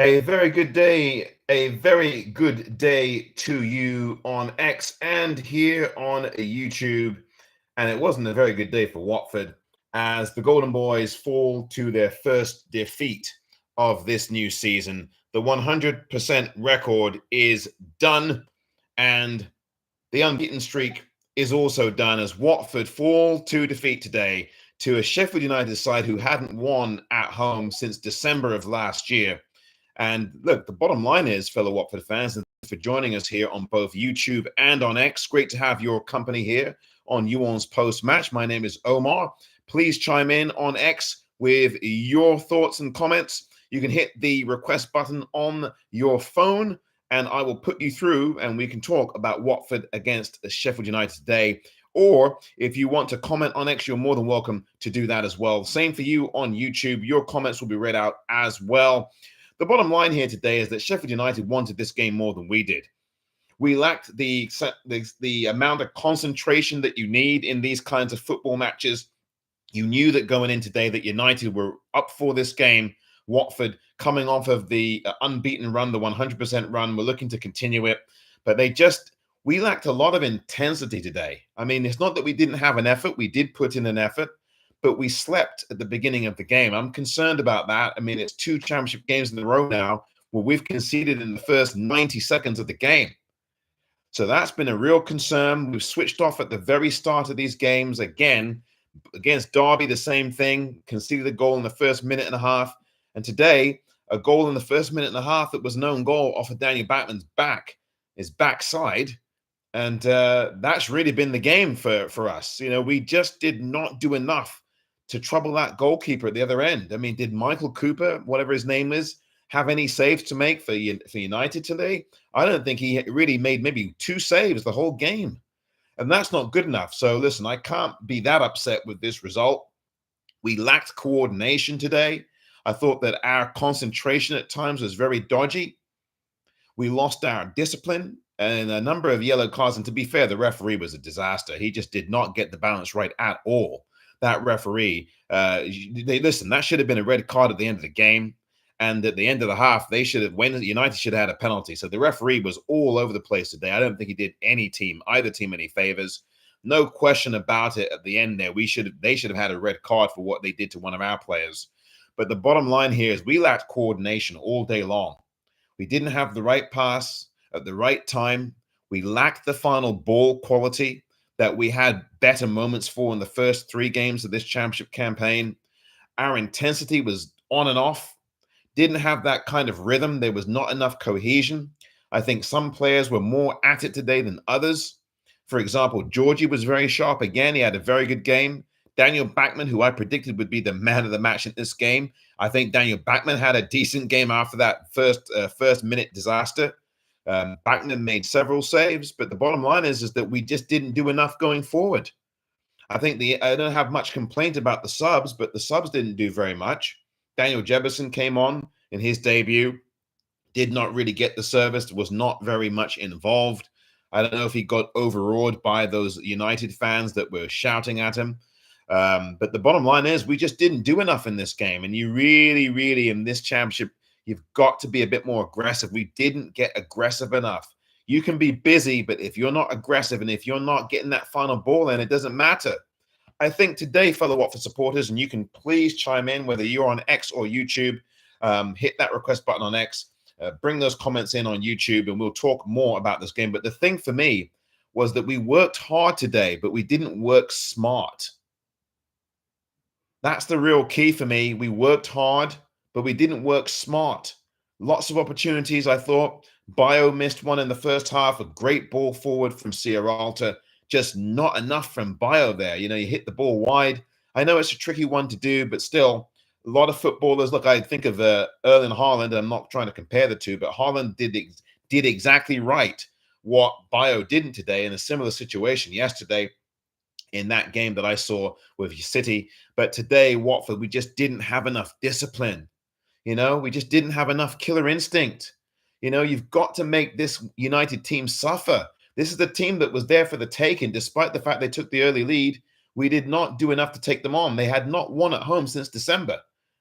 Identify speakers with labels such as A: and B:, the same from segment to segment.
A: A very good day, a very good day to you on X and here on YouTube. And it wasn't a very good day for Watford as the Golden Boys fall to their first defeat of this new season. The 100% record is done, and the unbeaten streak is also done as Watford fall to defeat today to a Sheffield United side who hadn't won at home since December of last year. And look, the bottom line is, fellow Watford fans, and thanks for joining us here on both YouTube and on X. Great to have your company here on YOU ORNS Postmatch. My name is Omar. Please chime in on X with your thoughts and comments. You can hit the request button on your phone, and I will put you through, and we can talk about Watford against Sheffield United today. Or if you want to comment on X, you're more than welcome to do that as well. Same for you on YouTube. Your comments will be read out as well. The bottom line here today is that Sheffield United wanted this game more than we did. We lacked the amount of concentration that you need in these kinds of football matches. You knew that going in today that United were up for this game. Watford coming off of the unbeaten run, the 100% run, were looking to continue it. But we lacked a lot of intensity today. I mean, it's not that we didn't have an effort. We did put in an effort, but we slept at the beginning of the game. I'm concerned about that. I mean, it's 2 championship games in a row now where we've conceded in the first 90 seconds of the game. So that's been a real concern. We've switched off at the very start of these games. Again, against Derby, the same thing. Conceded a goal in the first minute and a half. And today, a goal in the first minute and a half that was an own goal off of Daniel Backman's his backside. And that's really been the game for us. You know, we just did not do enough to trouble that goalkeeper at the other end. I mean, did Michael Cooper, whatever his name is, have any saves to make for United today? I don't think he really made maybe 2 saves the whole game. And that's not good enough. So listen, I can't be that upset with this result. We lacked coordination today. I thought that our concentration at times was very dodgy. We lost our discipline and a number of yellow cards. And to be fair, the referee was a disaster. He just did not get the balance right at all. That referee, that should have been a red card at the end of the game. And at the end of the half, United should have had a penalty. So the referee was all over the place today. I don't think he did either team any favors. No question about it at the end there. They should have had a red card for what they did to one of our players. But the bottom line here is we lacked coordination all day long. We didn't have the right pass at the right time. We lacked the final ball quality that we had better moments for in the first 3 games of this championship campaign. Our intensity was on and off. Didn't have that kind of rhythm. There was not enough cohesion. I think some players were more at it today than others. For example, Georgie was very sharp again. He had a very good game. Daniel Backman, who I predicted would be the man of the match in this game. I think Daniel Backman had a decent game after that first minute disaster. Backman made several saves, but the bottom line is that we just didn't do enough going forward. I think I don't have much complaint about the subs, but the subs didn't do very much. Daniel Jefferson came on in his debut, did not really get the service, was not very much involved. I don't know if he got overawed by those United fans that were shouting at him. But the bottom line is we just didn't do enough in this game. And you really, really, in this championship, you've got to be a bit more aggressive. We didn't get aggressive enough. You can be busy, but if you're not aggressive and if you're not getting that final ball in, it doesn't matter. I think today, fellow Watford supporters, and you can please chime in, whether you're on X or YouTube, hit that request button on X, bring those comments in on YouTube, and we'll talk more about this game. But the thing for me was that we worked hard today, but we didn't work smart. That's the real key for me. We worked hard, but we didn't work smart. Lots of opportunities, I thought. Bio missed one in the first half, a great ball forward from Sierralta. Just not enough from Bio there. You know, you hit the ball wide. I know it's a tricky one to do, but still, a lot of footballers. Look, I think of Erling Haaland. I'm not trying to compare the two, but Haaland did exactly right what Bio didn't today in a similar situation yesterday in that game that I saw with City. But today, Watford, we just didn't have enough discipline. You know, we just didn't have enough killer instinct. You know, you've got to make this United team suffer. This is the team that was there for the taking, despite the fact they took the early lead. We did not do enough to take them on. They had not won at home since December.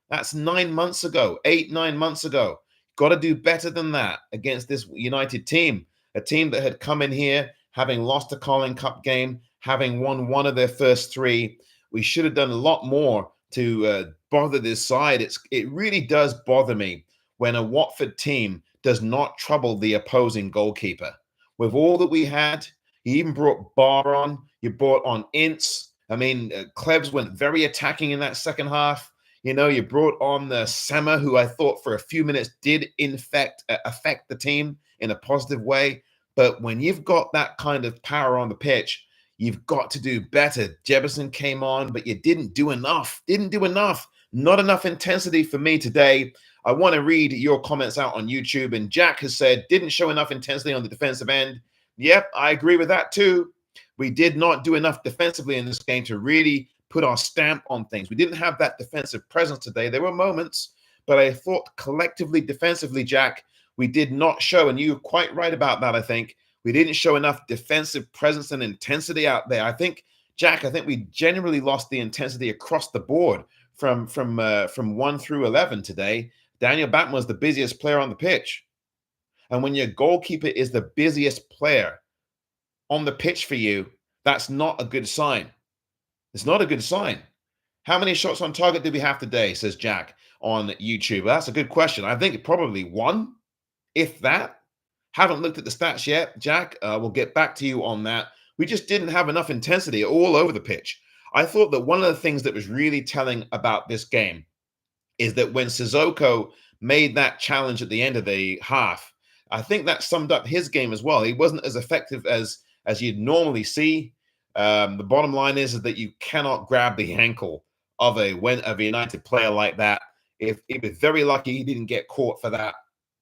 A: That's 9 months ago, 8, 9 months ago. got to do better than that against this United team, a team that had come in here having lost a Carling Cup game, having won one of their first three. We should have done a lot more to bother this side. It really does bother me when a Watford team does not trouble the opposing goalkeeper. With all that we had, you even brought Barr on, you brought on Ince. I mean, Klebs went very attacking in that second half. You know, you brought on Sama, who I thought for a few minutes did in fact affect the team in a positive way. But when you've got that kind of power on the pitch, you've got to do better. Jefferson came on, but you didn't do enough. Didn't do enough. Not enough intensity for me today. I want to read your comments out on YouTube. And Jack has said, didn't show enough intensity on the defensive end. Yep, I agree with that too. We did not do enough defensively in this game to really put our stamp on things. We didn't have that defensive presence today. There were moments, but I thought collectively, defensively, Jack, we did not show, and you're quite right about that, I think. We didn't show enough defensive presence and intensity out there. I think, Jack, we generally lost the intensity across the board from 1 through 11 today. Daniel Batman was the busiest player on the pitch. And when your goalkeeper is the busiest player on the pitch for you, that's not a good sign. It's not a good sign. How many shots on target did we have today, says Jack on YouTube? Well, that's a good question. I think probably one, if that. Haven't looked at the stats yet, Jack. We'll get back to you on that. We just didn't have enough intensity all over the pitch. I thought that one of the things that was really telling about this game is that when Sissoko made that challenge at the end of the half, I think that summed up his game as well. He wasn't as effective as you'd normally see. The bottom line is that you cannot grab the ankle of a United player like that. If he was very lucky, he didn't get caught for that.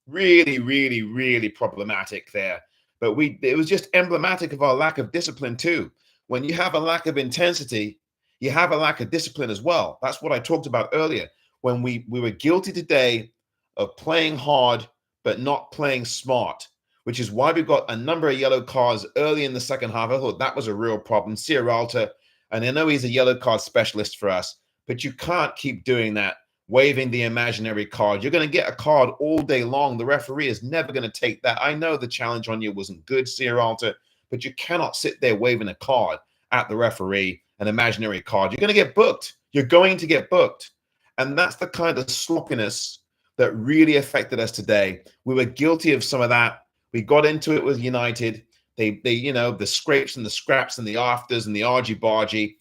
A: Really, really, really problematic there. But it was just emblematic of our lack of discipline too. When you have a lack of intensity, you have a lack of discipline as well. That's what I talked about earlier. When we were guilty today of playing hard but not playing smart, which is why we got a number of yellow cards early in the second half. I thought that was a real problem. Sierralta, and I know he's a yellow card specialist for us, but you can't keep doing that, waving the imaginary card. You're going to get a card all day long. The referee is never going to take that. I know the challenge on you wasn't good, Sierralta, but you cannot sit there waving a card at the referee, an imaginary card. You're going to get booked. You're going to get booked. And that's the kind of sloppiness that really affected us today. We were guilty of some of that. We got into it with United. They the scrapes and the scraps and the afters and the argy-bargy.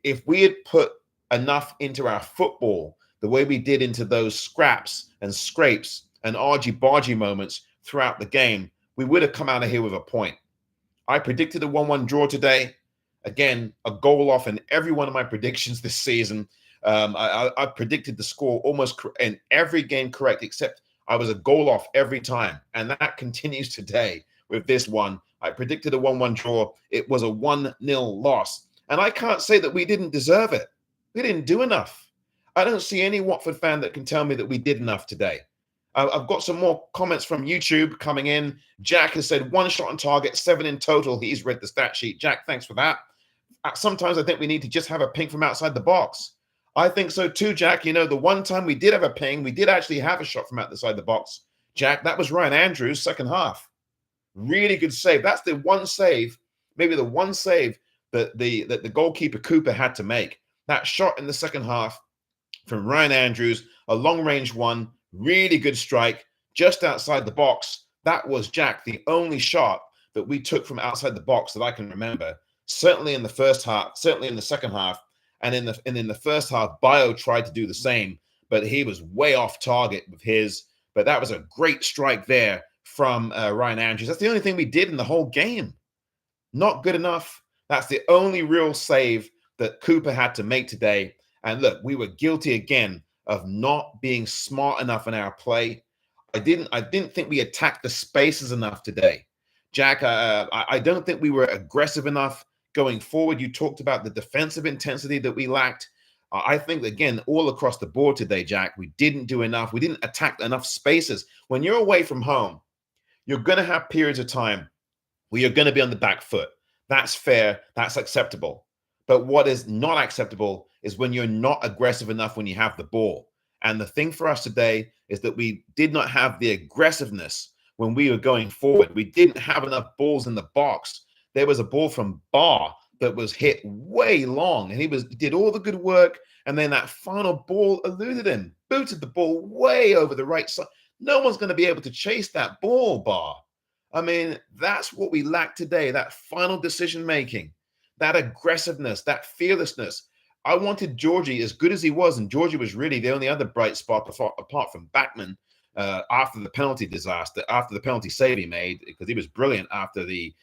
A: If we had put enough into our football the way we did into those scraps and scrapes and argy-bargy moments throughout the game, we would have come out of here with a point. I predicted a 1-1 draw today. Again, a goal off in every one of my predictions this season. I predicted the score almost in every game correct, except I was a goal off every time. And that continues today with this one. I predicted a 1-1 draw. It was a 1-0 loss. And I can't say that we didn't deserve it. We didn't do enough. I don't see any Watford fan that can tell me that we did enough today. I've got some more comments from YouTube coming in. Jack has said 1 shot on target, 7 in total. He's read the stat sheet. Jack, thanks for that. Sometimes I think we need to just have a ping from outside the box. I think so too, Jack. You know, the one time we did have a ping, we did actually have a shot from outside the box. Jack, that was Ryan Andrews' second half. Really good save. That's the one save, maybe the one save that the goalkeeper Cooper had to make. That shot in the second half from Ryan Andrews, a long-range one, really good strike, just outside the box. That was, Jack, the only shot that we took from outside the box that I can remember. Certainly in the first half, certainly in the second half. And in the first half, Bio tried to do the same, but he was way off target with his. But that was a great strike there from Ryan Andrews. That's the only thing we did in the whole game. Not good enough. That's the only real save that Cooper had to make today. And look, we were guilty again of not being smart enough in our play. I didn't think we attacked the spaces enough today. Jack, I don't think we were aggressive enough going forward. You talked about the defensive intensity that we lacked. I think, again, all across the board today, Jack, we didn't do enough. We didn't attack enough spaces. When you're away from home, you're going to have periods of time where you're going to be on the back foot. That's fair. That's acceptable. But what is not acceptable is when you're not aggressive enough when you have the ball. And the thing for us today is that we did not have the aggressiveness when we were going forward. We didn't have enough balls in the box. There was a ball from Barr that was hit way long, and he did all the good work. And then that final ball eluded him, booted the ball way over the right side. No one's going to be able to chase that ball, Barr. I mean, that's what we lack today, that final decision making, that aggressiveness, that fearlessness. I wanted Georgie, as good as he was, and Georgie was really the only other bright spot apart from Backman after the penalty disaster, after the penalty save he made, because he was brilliant after the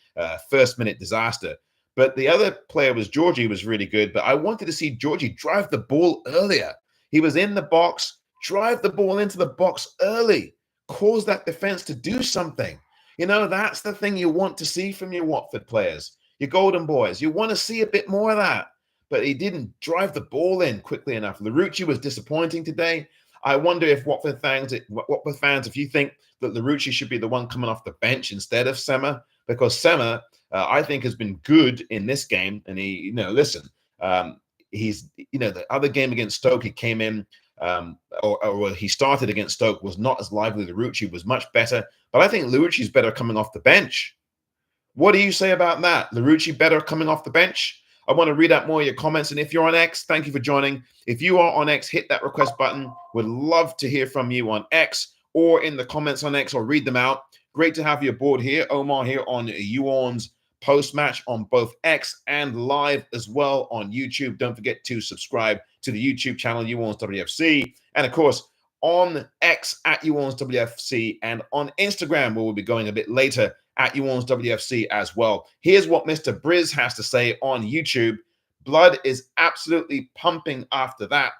A: first-minute disaster. But the other player was Georgie, was really good. But I wanted to see Georgie drive the ball earlier. He was in the box, drive the ball into the box early, cause that defense to do something. You know, that's the thing you want to see from your Watford players, your Golden Boys. You want to see a bit more of that. But he didn't drive the ball in quickly enough. Larouci was disappointing today. I wonder if Watford fans, if you think that Larouci should be the one coming off the bench instead of Sema, because Sema, I think, has been good in this game. And he, listen, he's, the other game against Stoke, he came in, or he started against Stoke, was not as lively. Larouci was much better. But I think Larouci's better coming off the bench. What do you say about that? Larouci better coming off the bench? I want to read out more of your comments. And if you're on X, thank you for joining. If you are on X, hit that request button. Would love to hear from you on X or in the comments on X, or read them out. Great to have you aboard here. Omar here on You ORNS Postmatch on both X and live as well on YouTube. Don't forget to subscribe to the YouTube channel, You ORNS WFC. And of course, on X at You ORNS WFC, and on Instagram, where we'll be going a bit later, at You ORNS WFC as well. Here's what Mr. Briz has to say on YouTube. Blood is absolutely pumping after that.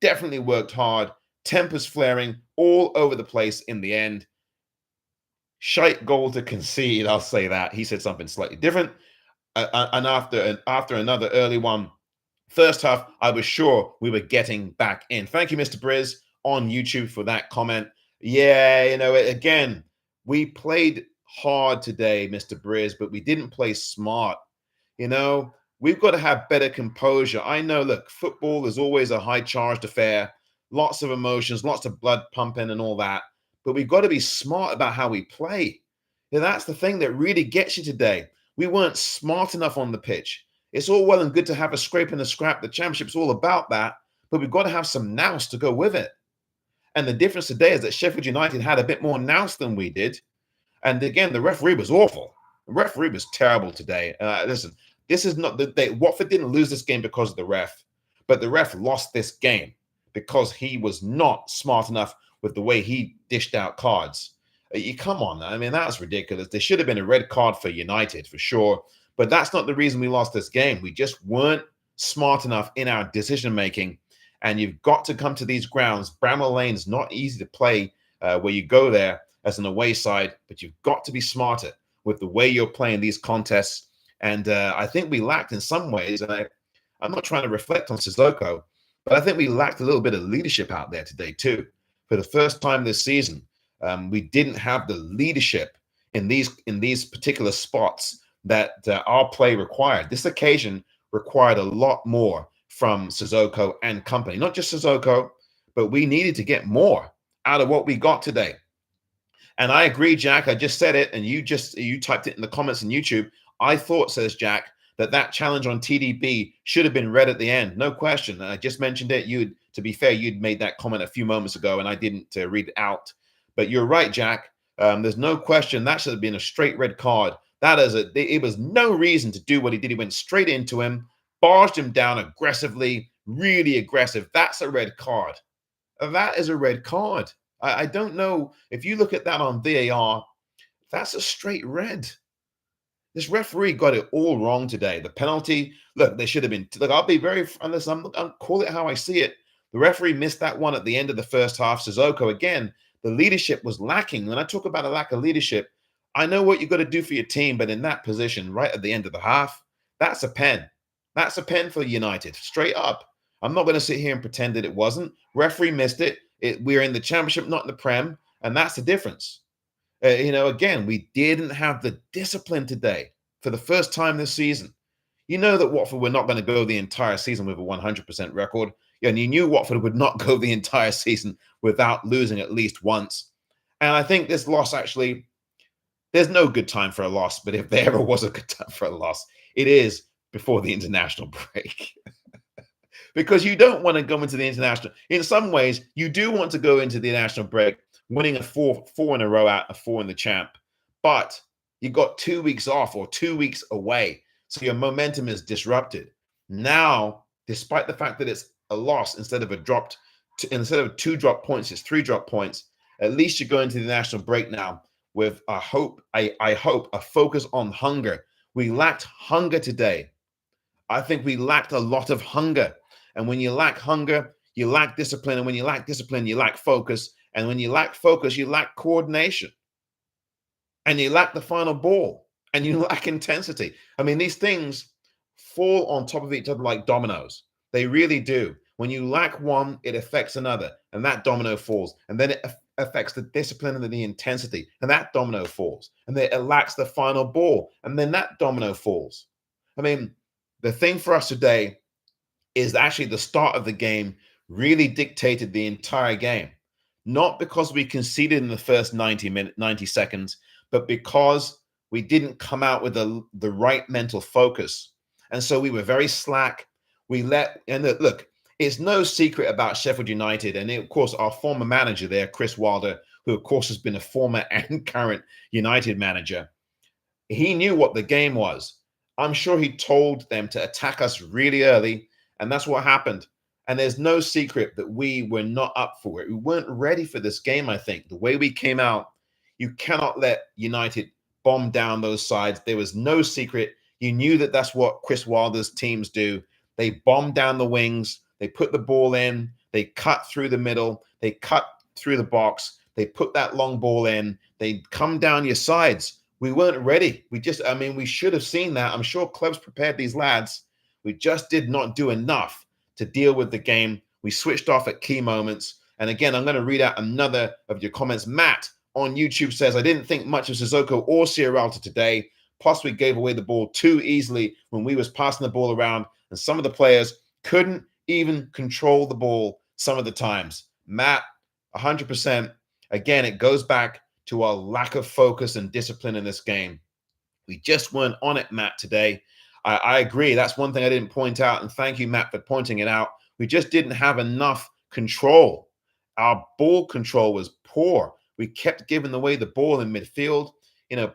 A: Definitely worked hard. Tempers flaring all over the place in the end. Shite goal to concede, I'll say that. He said something slightly different. And after another early one, first half, I was sure we were getting back in. Thank you, Mr. Briz, on YouTube for that comment. Yeah, again, we played hard today, Mr. Briz, but we didn't play smart. We've got to have better composure. I know, look, football is always a high-charged affair, lots of emotions, lots of blood pumping and all that, but we've got to be smart about how we play. That's the thing that really gets you today. We weren't smart enough on the pitch. It's all well and good to have a scrape and a scrap. The championship's all about that, but we've got to have some nous to go with it. And the difference today is that Sheffield United had a bit more nous than we did. And again, the referee was awful. The referee was terrible today. Listen, this is not Watford didn't lose this game because of the ref, but the ref lost this game because he was not smart enough with the way he dished out cards. You come on, I mean, that's ridiculous. There should have been a red card for United for sure, but that's not the reason we lost this game. We just weren't smart enough in our decision making. And you've got to come to these grounds. Bramall Lane is not easy to play where you go there as an away side, but you've got to be smarter with the way you're playing these contests. And I think we lacked in some ways, and I'm not trying to reflect on Sissoko, but I think we lacked a little bit of leadership out there today too. For the first time this season, we didn't have the leadership in these particular spots that our play required. This occasion required a lot more from Sissoko and company. Not just Sissoko, but we needed to get more out of what we got today. And I agree, Jack. I just said it, and you typed it in the comments on YouTube. I thought, says Jack, that challenge on TDB should have been read at the end. No question. I just mentioned it. To be fair, you'd made that comment a few moments ago, and I didn't read it out. But you're right, Jack. There's no question that should have been a straight red card. It was no reason to do what he did. He went straight into him, barged him down aggressively, really aggressive. That's a red card. That is a red card. I don't know if you look at that on VAR, that's a straight red. This referee got it all wrong today. The penalty, look, they should have been. Look, I'll be very honest. I'll call it how I see it. The referee missed that one at the end of the first half. Sissoko, again, the leadership was lacking. When I talk about a lack of leadership, I know what you've got to do for your team, but in that position, right at the end of the half, that's a pen. That's a pen for United, straight up. I'm not going to sit here and pretend that it wasn't. Referee missed it. We're in the championship, not in the Prem, and that's the difference. Again, we didn't have the discipline today for the first time this season. You know that Watford were not going to go the entire season with a 100% record. And you knew Watford would not go the entire season without losing at least once. And I think this loss actually, there's no good time for a loss, but if there ever was a good time for a loss, it is before the international break. Because you don't want to go into the international. In some ways, you do want to go into the national break winning a four in a row out of four in the champ, but you got 2 weeks off or 2 weeks away, so your momentum is disrupted. Now, despite the fact that it's a loss instead of instead of 2 drop points, it's 3 drop points. At least you go into the national break now with a hope. I hope a focus on hunger. We lacked hunger today. I think we lacked a lot of hunger. And when you lack hunger, you lack discipline. And when you lack discipline, you lack focus. And when you lack focus, you lack coordination. And you lack the final ball. And you lack intensity. I mean, these things fall on top of each other like dominoes. They really do. When you lack one, it affects another. And that domino falls. And then it affects the discipline and the intensity. And that domino falls. And then it lacks the final ball. And then that domino falls. I mean, the thing for us today is actually the start of the game really dictated the entire game. Not because we conceded in the first 90 seconds, but because we didn't come out with the right mental focus. And so we were very slack. Look, it's no secret about Sheffield United. And of course, our former manager there, Chris Wilder, who of course has been a former and current United manager, he knew what the game was. I'm sure he told them to attack us really early. And that's what happened. And there's no secret that we were not up for it. We weren't ready for this game, I think. The way we came out, you cannot let United bomb down those sides. There was no secret. You knew that that's what Chris Wilder's teams do. They bomb down the wings. They put the ball in. They cut through the middle. They cut through the box. They put that long ball in. They come down your sides. We weren't ready. We should have seen that. I'm sure clubs prepared these lads. We just did not do enough to deal with the game. We switched off at key moments. And again, I'm going to read out another of your comments. Matt on YouTube says, I didn't think much of Sissoko or Sierralta today. Plus, we gave away the ball too easily when we was passing the ball around. And some of the players couldn't even control the ball some of the times. Matt, 100%. Again, it goes back to our lack of focus and discipline in this game. We just weren't on it, Matt, today. I agree. That's one thing I didn't point out. And thank you, Matt, for pointing it out. We just didn't have enough control. Our ball control was poor. We kept giving away the ball in midfield.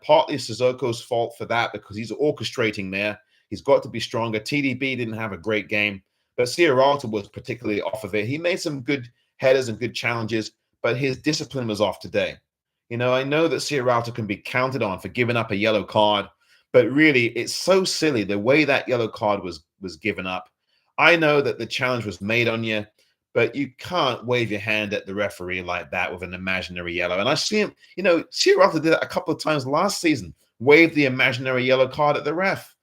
A: Partly Sissoko's fault for that because he's orchestrating there. He's got to be stronger. TDB didn't have a great game, but Sierralta was particularly off of it. He made some good headers and good challenges, but his discipline was off today. I know that Sierralta can be counted on for giving up a yellow card, but really, it's so silly the way that yellow card was given up. I know that the challenge was made on you, but you can't wave your hand at the referee like that with an imaginary yellow. And I see him, Sierralta did that a couple of times last season, waved the imaginary yellow card at the ref.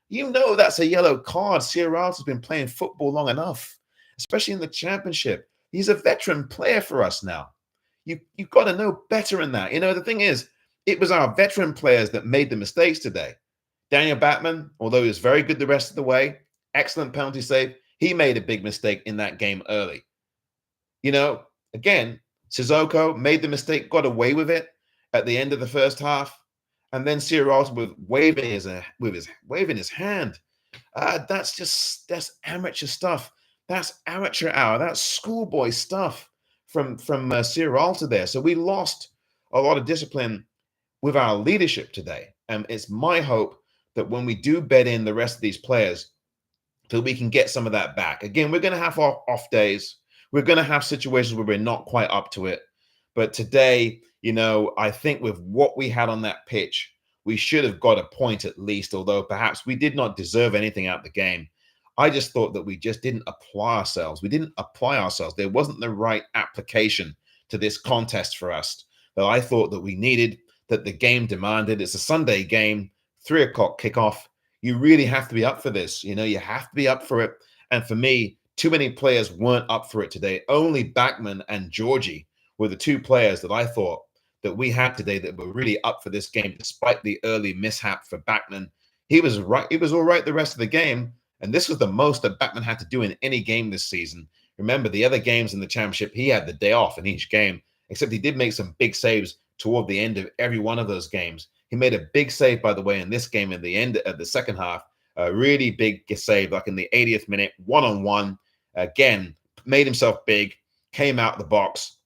A: That's a yellow card. Sierralta's been playing football long enough, especially in the championship. He's a veteran player for us now. You've got to know better than that. The thing is, it was our veteran players that made the mistakes today. Daniel Batman, although he was very good the rest of the way, excellent penalty save, he made a big mistake in that game early. Again, Sissoko made the mistake, got away with it at the end of the first half, and then Sierralta with waving his hand. That's amateur stuff. That's amateur hour. That's schoolboy stuff from Sierralta there. So we lost a lot of discipline with our leadership today. And it's my hope that when we do bed in the rest of these players, that we can get some of that back. Again, we're going to have our off days. We're going to have situations where we're not quite up to it. But today, I think with what we had on that pitch, we should have got a point at least, although perhaps we did not deserve anything out of the game. I just thought that we just didn't apply ourselves. We didn't apply ourselves. There wasn't the right application to this contest for us that I thought that we needed, that the game demanded. It's a Sunday game, 3 o'clock kickoff. You really have to be up for this. You have to be up for it. And for me, too many players weren't up for it today. Only Bachmann and Georgie were the 2 players that I thought that we had today that were really up for this game, despite the early mishap for Bachmann. He was right. He was all right the rest of the game. And this was the most that Bachmann had to do in any game this season. Remember, the other games in the championship, he had the day off in each game, except he did make some big saves toward the end of every one of those games. He made a big save, by the way, in this game in the end of the second half, a really big save, like in the 80th minute, one-on-one. Again, made himself big, came out the box,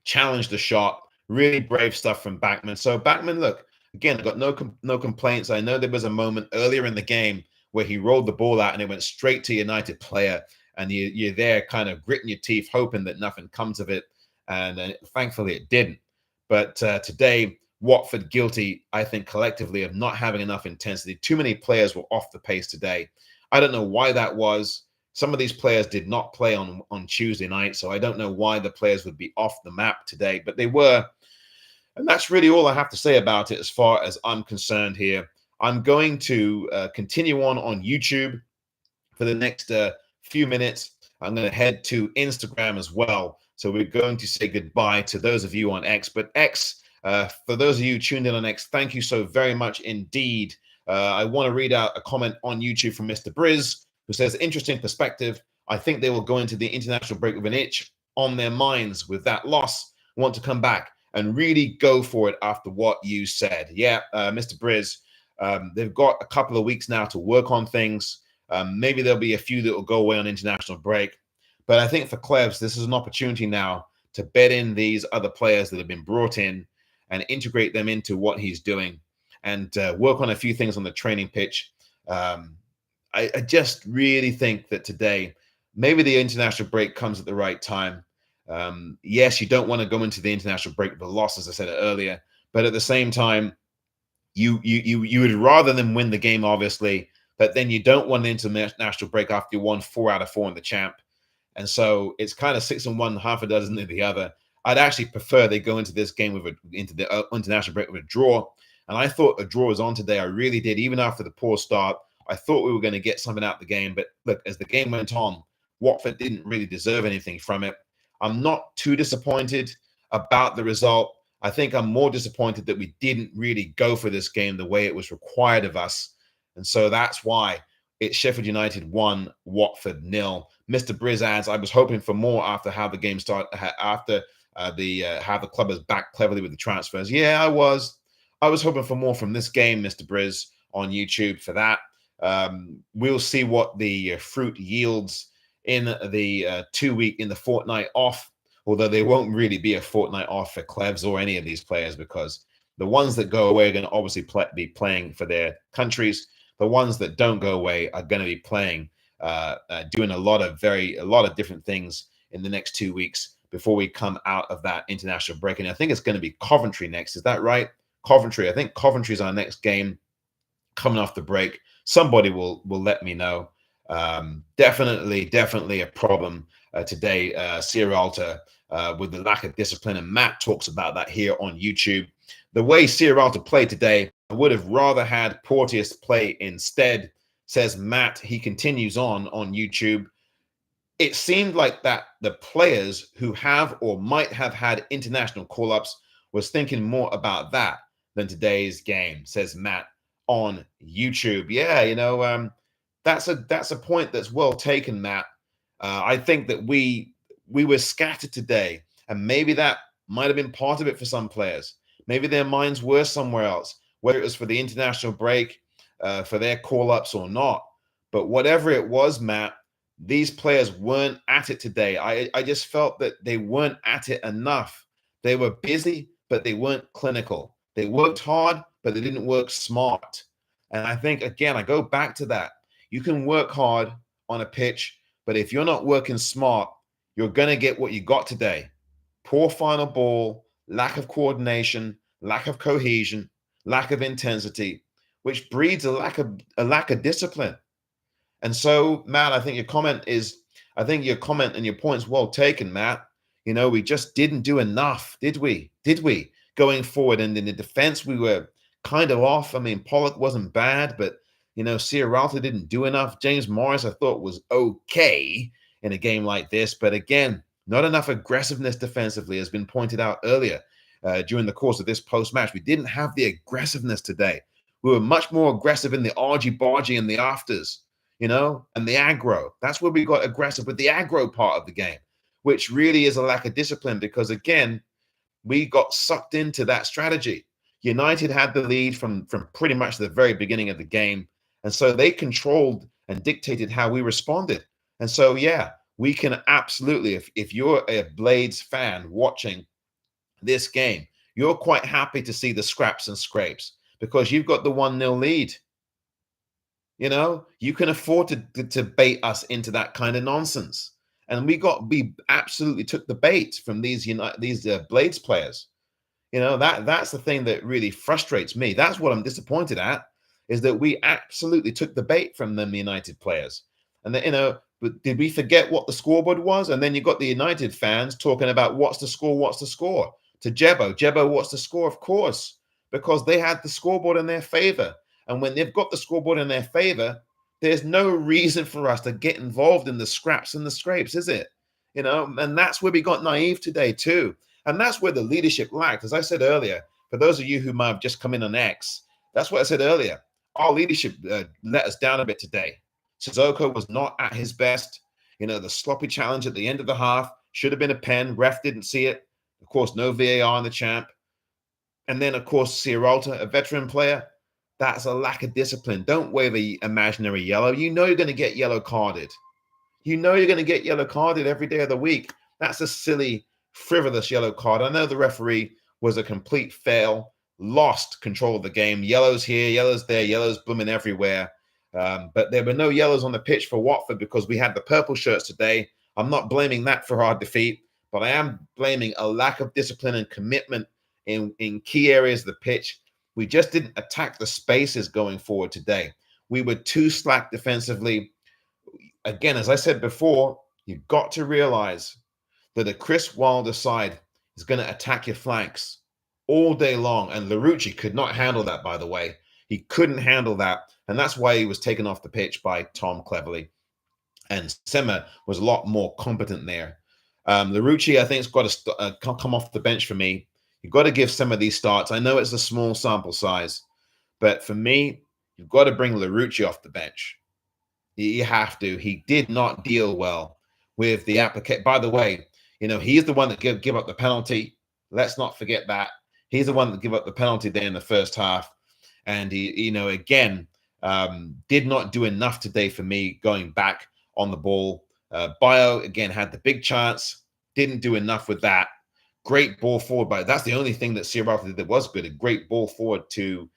A: challenged the shot. Really brave stuff from Bachmann. So Bachmann, look, again, I got no complaints. I know there was a moment earlier in the game where he rolled the ball out and it went straight to United player, and you're there kind of gritting your teeth, hoping that nothing comes of it. And thankfully it didn't. But today, Watford guilty, I think, collectively of not having enough intensity. Too many players were off the pace today. I don't know why that was. Some of these players did not play on Tuesday night, so I don't know why the players would be off the map today, but they were. And that's really all I have to say about it as far as I'm concerned here. I'm going to continue on YouTube for the next few minutes. I'm going to head to Instagram as well. So we're going to say goodbye to those of you on X. But X, for those of you tuned in on X, thank you so very much indeed. I want to read out a comment on YouTube from Mr. Briz, who says, interesting perspective. I think they will go into the international break with an itch on their minds with that loss, want to come back and really go for it after what you said. Yeah, Mr. Briz, they've got a couple of weeks now to work on things. Maybe there'll be a few that will go away on international break. But I think for Clevs, this is an opportunity now to bed in these other players that have been brought in and integrate them into what he's doing and work on a few things on the training pitch. I just really think that today, maybe the international break comes at the right time. Yes, you don't want to go into the international break with a loss, as I said earlier, but at the same time, you would rather than win the game, obviously, but then you don't want an international break after you won 4 out of 4 in the champ. And so it's kind of 6 and 1, half a dozen of the other. I'd actually prefer they go into this game into the international break with a draw. And I thought a draw was on today. I really did. Even after the poor start, I thought we were going to get something out of the game. But look, as the game went on, Watford didn't really deserve anything from it. I'm not too disappointed about the result. I think I'm more disappointed that we didn't really go for this game the way it was required of us. And so that's why it's Sheffield United 1, Watford 0. Mr. Briz adds, I was hoping for more after how the game started, after how the club has backed cleverly with the transfers. Yeah, I was hoping for more from this game, Mr. Briz, on YouTube for that. We'll see what the fruit yields in the in the fortnight off, although there won't really be a fortnight off for Clevs or any of these players, because the ones that go away are going to obviously be playing for their countries. The ones that don't go away are going to be playing, doing a lot of different things in the next 2 weeks before we come out of that international break. And I think it's going to be Coventry next. Is that right? Coventry. I think Coventry is our next game coming off the break. Somebody will let me know. Definitely a problem today. Sierralta with the lack of discipline, and Matt talks about that here on YouTube. The way Sierralta played today, I would have rather had Porteous play instead, says Matt. He continues on YouTube. It seemed like that the players who have or might have had international call-ups was thinking more about that than today's game, says Matt on YouTube. Yeah, that's a point that's well taken, Matt. I think that we were scattered today, and maybe that might have been part of it for some players. Maybe their minds were somewhere else, whether it was for the international break, for their call-ups or not. But whatever it was, Matt, these players weren't at it today. I just felt that they weren't at it enough. They were busy, but they weren't clinical. They worked hard, but they didn't work smart. And I think, again, I go back to that. You can work hard on a pitch, but if you're not working smart, you're going to get what you got today. Poor final ball, lack of coordination, lack of cohesion, lack of intensity, which breeds a lack of discipline. And so, Matt, I think your comment and your point's well taken, Matt. We just didn't do enough, did we? Going forward, and in the defense, we were kind of off. I mean, Pollock wasn't bad, but Sierralta didn't do enough. James Morris, I thought, was okay in a game like this, but again, not enough aggressiveness defensively, has been pointed out earlier during the course of this post-match. We didn't have the aggressiveness today. We were much more aggressive in the argy-bargy and the afters. and the aggro. That's where we got aggressive with the aggro part of the game, which really is a lack of discipline because, again, we got sucked into that strategy. United had the lead from pretty much the very beginning of the game. And so they controlled and dictated how we responded. And so, yeah, we can absolutely, if you're a Blades fan watching this game, you're quite happy to see the scraps and scrapes because you've got the 1-0 lead. You can afford to bait us into that kind of nonsense. And we absolutely took the bait from these Blades players. That's the thing that really frustrates me. That's what I'm disappointed at, is that we absolutely took the bait from them United players. And that, but did we forget what the scoreboard was? And then you got the United fans talking about what's the score to Jebbo, what's the score? Of course, because they had the scoreboard in their favor. And when they've got the scoreboard in their favor, there's no reason for us to get involved in the scraps and the scrapes, is it? And that's where we got naive today too. And that's where the leadership lacked. As I said earlier, for those of you who might have just come in on X, that's what I said earlier. Our leadership let us down a bit today. Sissoko was not at his best. The sloppy challenge at the end of the half should have been a pen. Ref didn't see it. Of course, no VAR in the champ. And then, of course, Sierralta, a veteran player, that's a lack of discipline. Don't wave a imaginary yellow. You're going to get yellow carded. You're going to get yellow carded every day of the week. That's a silly, frivolous yellow card. I know the referee was a complete fail, lost control of the game. Yellows here, yellows there, yellows blooming everywhere. But there were no yellows on the pitch for Watford because we had the purple shirts today. I'm not blaming that for our defeat, but I am blaming a lack of discipline and commitment in key areas of the pitch. We just didn't attack the spaces going forward today. We were too slack defensively. Again, as I said before, you've got to realize that a Chris Wilder side is going to attack your flanks all day long. And Larouci could not handle that, by the way. He couldn't handle that. And that's why he was taken off the pitch by Tom Cleverley. And Sema was a lot more competent there. Larouci, I think, has got to come off the bench for me. You've got to give some of these starts. I know it's a small sample size, but for me, you've got to bring Larouci off the bench. You have to. He did not deal well with the application. By the way, he's the one that give up the penalty. Let's not forget that. He's the one that give up the penalty there in the first half. And he, again, did not do enough today for me going back on the ball. Bio, again, had the big chance. Didn't do enough with that. Great ball forward, but that's the only thing that Sierralta did that was good. A great ball forward to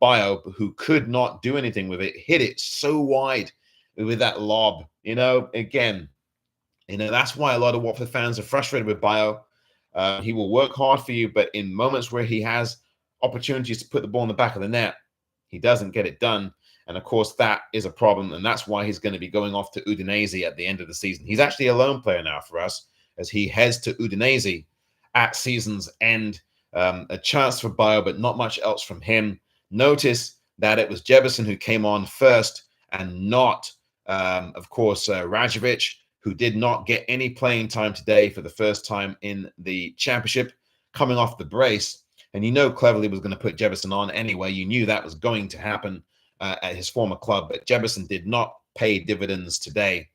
A: Bio, who could not do anything with it. Hit it so wide with that lob. Again, that's why a lot of Watford fans are frustrated with Bio. He will work hard for you, but in moments where he has opportunities to put the ball in the back of the net, he doesn't get it done. And of course, that is a problem. And that's why he's going to be going off to Udinese at the end of the season. He's actually a loan player now for us as he heads to Udinese at season's end. A chance for Bio, but not much else from him. Notice that it was Jefferson who came on first and not, of course, Rajovic, who did not get any playing time today for the first time in the championship, coming off the brace. And Cleverley was going to put Jefferson on anyway. You knew that was going to happen at his former club, but Jefferson did not pay dividends today.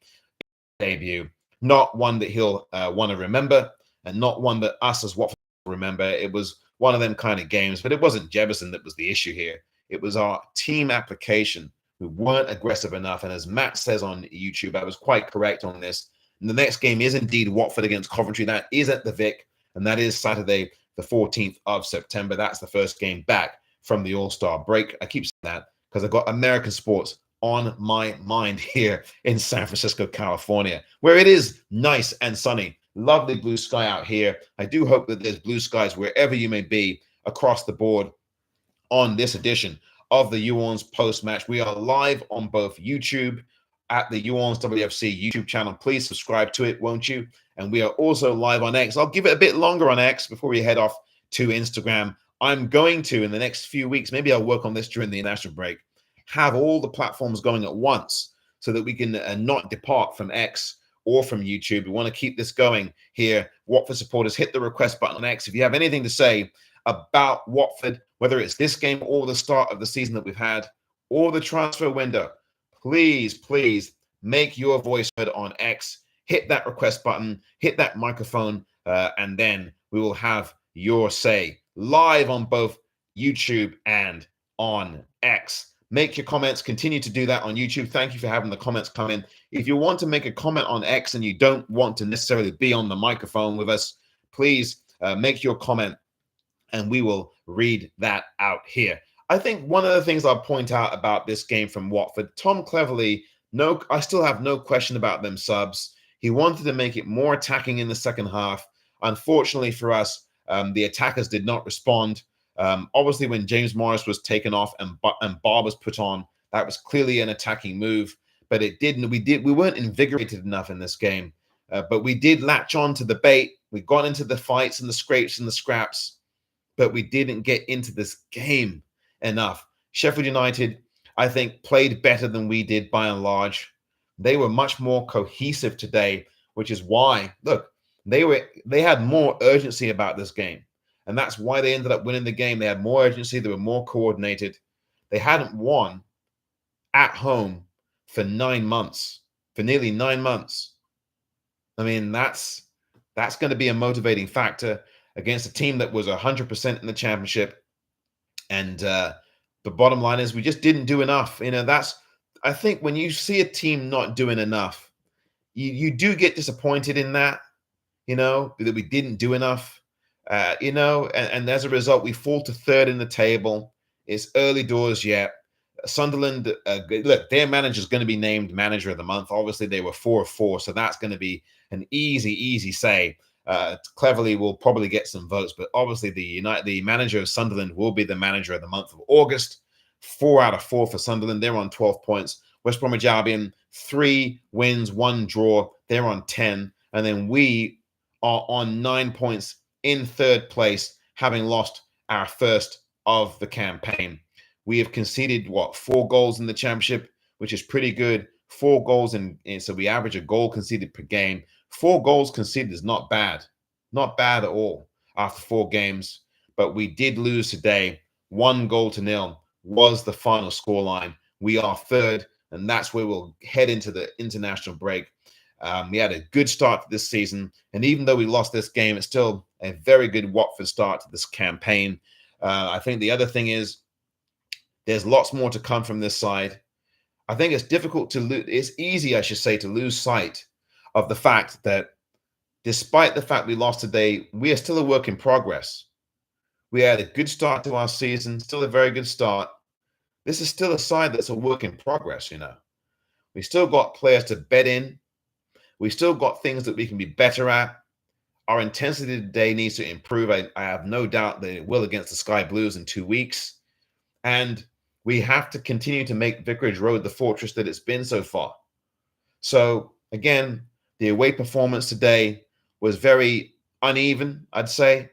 A: Debut, not one that he'll want to remember, and not one that us as Watford remember. It was one of them kind of games, but it wasn't Jefferson that was the issue here. It was our team application. We weren't aggressive enough. And as Matt says on YouTube, I was quite correct on this. And the next game is indeed Watford against Coventry. That is at the Vic, and that is Saturday, the 14th of September. That's the first game back from the All-Star break. I keep saying that because I've got American sports on my mind here in San Francisco, California, where it is nice and sunny. Lovely blue sky out here. I do hope that there's blue skies wherever you may be across the board on this edition of the YOU ORNS post-match. We are live on both YouTube at the YOU ORNS WFC YouTube channel. Please subscribe to it, won't you? And we are also live on X. I'll give it a bit longer on X before we head off to Instagram. I'm going to, in the next few weeks, maybe I'll work on this during the international break, have all the platforms going at once so that we can not depart from X or from YouTube. We want to keep this going here. Watford supporters, hit the request button on X. If you have anything to say about Watford, whether it's this game or the start of the season that we've had or the transfer window, please make your voice heard on X. Hit that request button, hit that microphone, and then we will have your say live on both YouTube and on X. Make your comments. Continue to do that on YouTube. Thank you for having the comments come in. If you want to make a comment on X and you don't want to necessarily be on the microphone with us, please make your comment and we will read that out here. I think one of the things I'll point out about this game from Watford, Tom Cleverley, I still have no question about them subs. He wanted to make it more attacking in the second half. Unfortunately for us, the attackers did not respond. Obviously, when James Morris was taken off and Barr was put on, that was clearly an attacking move. But it didn't. We weren't invigorated enough in this game. But we did latch on to the bait. We got into the fights and the scrapes and the scraps, but we didn't get into this game enough. Sheffield United, I think, played better than we did by and large. They were much more cohesive today, which is why, look, they had more urgency about this game. And that's why they ended up winning the game. They had more urgency. They were more coordinated. They hadn't won at home for 9 months, for nearly 9 months. I mean, that's going to be a motivating factor against a team that was 100% in the championship. And the bottom line is we just didn't do enough. I think when you see a team not doing enough, you do get disappointed in that, that we didn't do enough. And as a result, we fall to third in the table. It's early doors yet. Sunderland, look, their manager is going to be named manager of the month. Obviously, they were 4 of 4, so that's going to be an easy say. Cleverly will probably get some votes, but obviously the manager of Sunderland will be the manager of the month of August. 4 out of 4 for Sunderland. They're on 12 points. West Bromwich Albion, 3 wins, 1 draw. They're on 10. And then we are on 9 points in third place, having lost our first of the campaign. We have conceded, 4 goals in the championship, which is pretty good. 4 goals, so we average a goal conceded per game. 4 goals conceded is not bad. Not bad at all after 4 games. But we did lose today. 1-0 was the final scoreline. We are third, and that's where we'll head into the international break. We had a good start to this season, and even though we lost this game, it's still a very good Watford start to this campaign. I think the other thing is there's lots more to come from this side. I think it's difficult to lose. It's easy, I should say, to lose sight of the fact that despite the fact we lost today, we are still a work in progress. We had a good start to our season, still a very good start. This is still a side that's a work in progress, We still got players to bet in. We still got things that we can be better at. Our intensity today needs to improve. I have no doubt that it will against the Sky Blues in 2 weeks. And we have to continue to make Vicarage Road the fortress that it's been so far. So, again, the away performance today was very uneven, I'd say.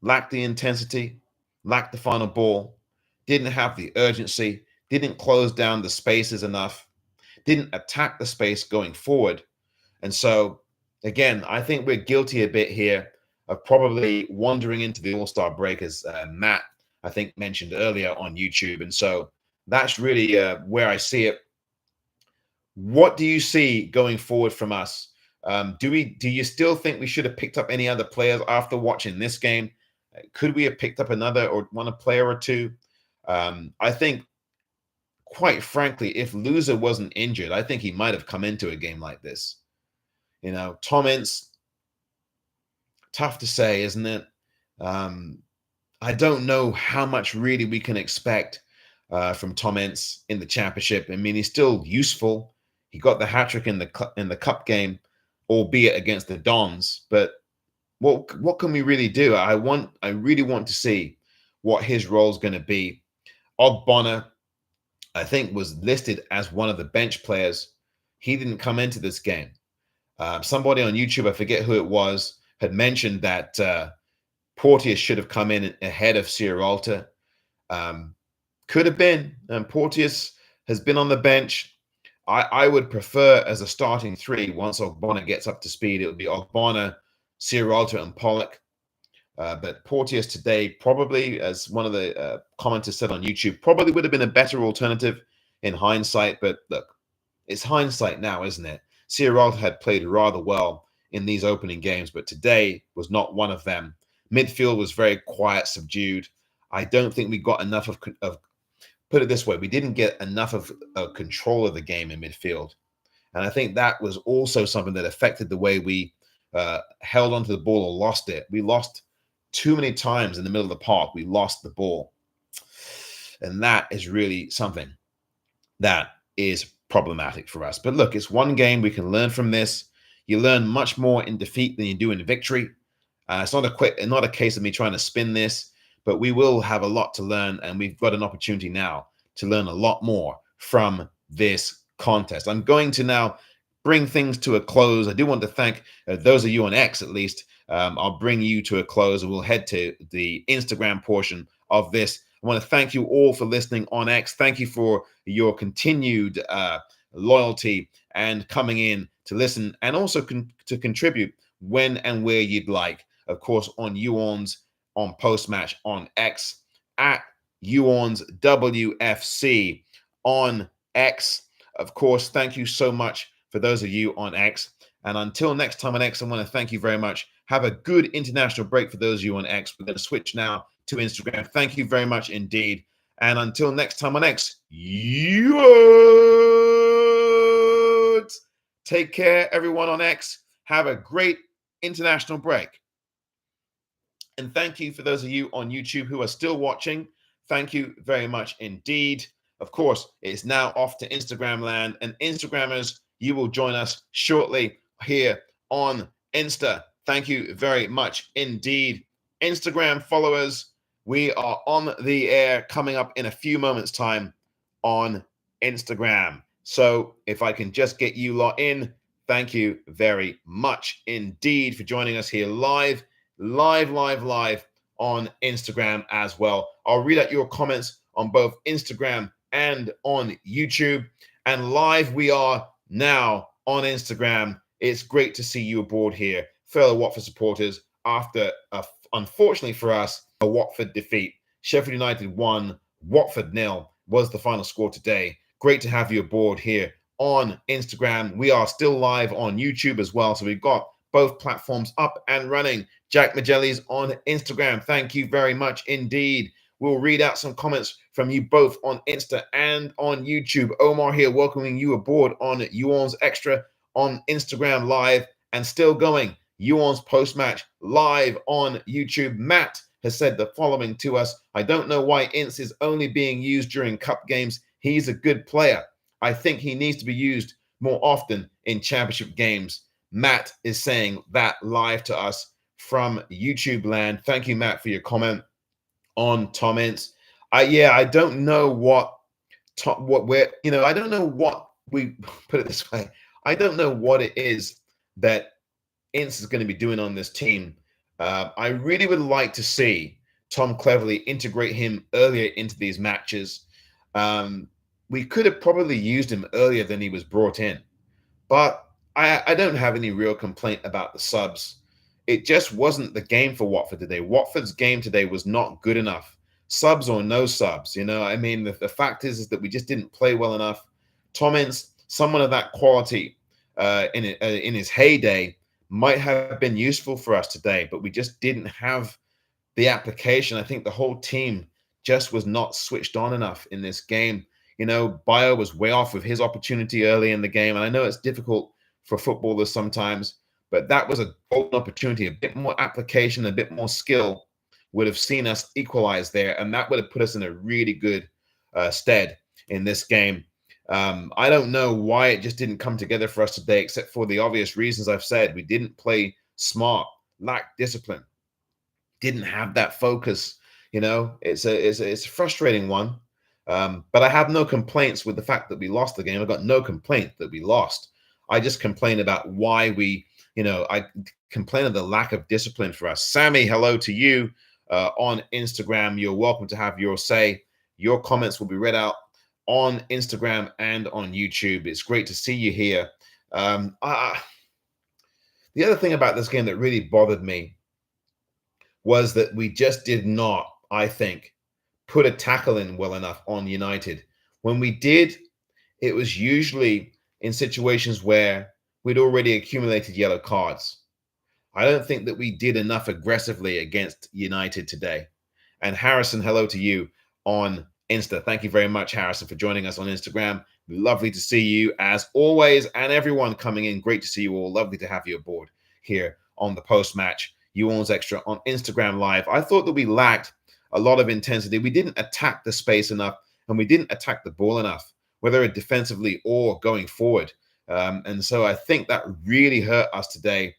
A: Lacked the intensity, lacked the final ball, didn't have the urgency, didn't close down the spaces enough, didn't attack the space going forward. And so, again, I think we're guilty a bit here of probably wandering into the All-Star break, as Matt, I think, mentioned earlier on YouTube. And so that's really where I see it. What do you see going forward from us? Do you still think we should have picked up any other players after watching this game? Could we have picked up another or a player or two? I think, quite frankly, if Loser wasn't injured, I think he might have come into a game like this. Tom Ince, tough to say, isn't it? I don't know how much really we can expect from Tom Ince in the championship. I mean, he's still useful. He got the hat-trick in the cup game, albeit against the Dons. But what can we really do? I really want to see what his role is going to be. Ogbonna, I think, was listed as one of the bench players. He didn't come into this game. Somebody on YouTube, I forget who it was, had mentioned that Porteous should have come in ahead of Sierralta. Could have been. Porteous has been on the bench. I would prefer as a starting 3, once Ogbonna gets up to speed, it would be Ogbonna, Sierralta, and Pollock. But Porteous today probably, as one of the commenters said on YouTube, probably would have been a better alternative. in hindsight. But look, it's hindsight now, isn't it? Sierra had played rather well in these opening games, but today was not one of them. Midfield was very quiet, subdued. I don't think we got enough of put it this way, we didn't get enough of control of the game in midfield. And I think that was also something that affected the way we held onto the ball or lost it. We lost too many times in the middle of the park. We lost the ball. And that is really something that is problematic for us. But look, it's one game. We can learn from this. You learn much more in defeat than you do in victory. It's not a case of me trying to spin this, but we will have a lot to learn, and we've got an opportunity now to learn a lot more from this contest. I'm going to now bring things to a close. I do want to thank those of you on X, at least. I'll bring you to a close, and we'll head to the Instagram portion of this. I want to thank you all for listening on X. Thank you for your continued loyalty and coming in to listen, and also to contribute when and where you'd like. Of course, on YOU ORNS, on Postmatch, on X, at YOU ORNS WFC on X. Of course, thank you so much for those of you on X. And until next time on X, I want to thank you very much. Have a good international break for those of you on X. We're going to switch now to Instagram. Thank you very much indeed. And until next time on X, YOU ORNS. Take care, everyone on X. Have a great international break. And thank you for those of you on YouTube who are still watching. Thank you very much indeed. Of course, it's now off to Instagram land. And Instagrammers, you will join us shortly here on Insta. Thank you very much indeed. Instagram followers, we are on the air coming up in a few moments' time on Instagram. So if I can just get you lot in, thank you very much indeed for joining us here live on Instagram as well. I'll read out your comments on both Instagram and on YouTube. And live we are now on Instagram. It's great to see you aboard here, fellow Watford supporters, after, unfortunately for us, a Watford defeat. Sheffield United 1, Watford 0 was the final score today. Great to have you aboard here on Instagram. We are still live on YouTube as well, so we've got both platforms up and running. Jack Majelli's on Instagram. Thank you very much indeed. We'll read out some comments from you both on Insta and on YouTube. Omar here, welcoming you aboard on YOU ORNS Extra on Instagram live and still going. YOU ORNS Postmatch live on YouTube. Matt has said the following to us. I don't know why Ince is only being used during cup games. He's a good player. I think he needs to be used more often in championship games. Matt is saying that live to us from YouTube land. Thank you, Matt, for your comment on Tom Ince. I don't know what I don't know what we put it this way. I don't know what it is that Ince is going to be doing on this team. I really would like to see Tom Cleverley integrate him earlier into these matches. We could have probably used him earlier than he was brought in, but I don't have any real complaint about the subs. It just wasn't the game for Watford today. Watford's game today was not good enough. Subs or no subs, I mean, the fact is that we just didn't play well enough. Tom Ince, someone of that quality in his heyday, might have been useful for us today, but we just didn't have the application. I think the whole team just was not switched on enough in this game. Bio was way off with his opportunity early in the game, and I know it's difficult for footballers sometimes, but that was a golden opportunity. A bit more application, a bit more skill would have seen us equalize there, and that would have put us in a really good stead in this game. I don't know why it just didn't come together for us today, except for the obvious reasons I've said. We didn't play smart, lacked discipline, didn't have that focus. It's a frustrating one. But I have no complaints with the fact that we lost the game. I've got no complaint that we lost. I just complain about why I complain of the lack of discipline for us. Sammy, hello to you on Instagram. You're welcome to have your say. Your comments will be read out on Instagram and on YouTube. It's great to see you here. The other thing about this game that really bothered me was that we just did not, I think, put a tackle in well enough on United. When we did, it was usually in situations where we'd already accumulated yellow cards. I don't think that we did enough aggressively against United today. And Harrison, hello to you on Insta. Thank you very much, Harrison, for joining us on Instagram. Lovely to see you as always, and everyone coming in. Great to see you all. Lovely to have you aboard here on the post-match You Orns Extra on Instagram Live. I thought that we lacked a lot of intensity. We didn't attack the space enough, and we didn't attack the ball enough, whether it defensively or going forward. And so I think that really hurt us today.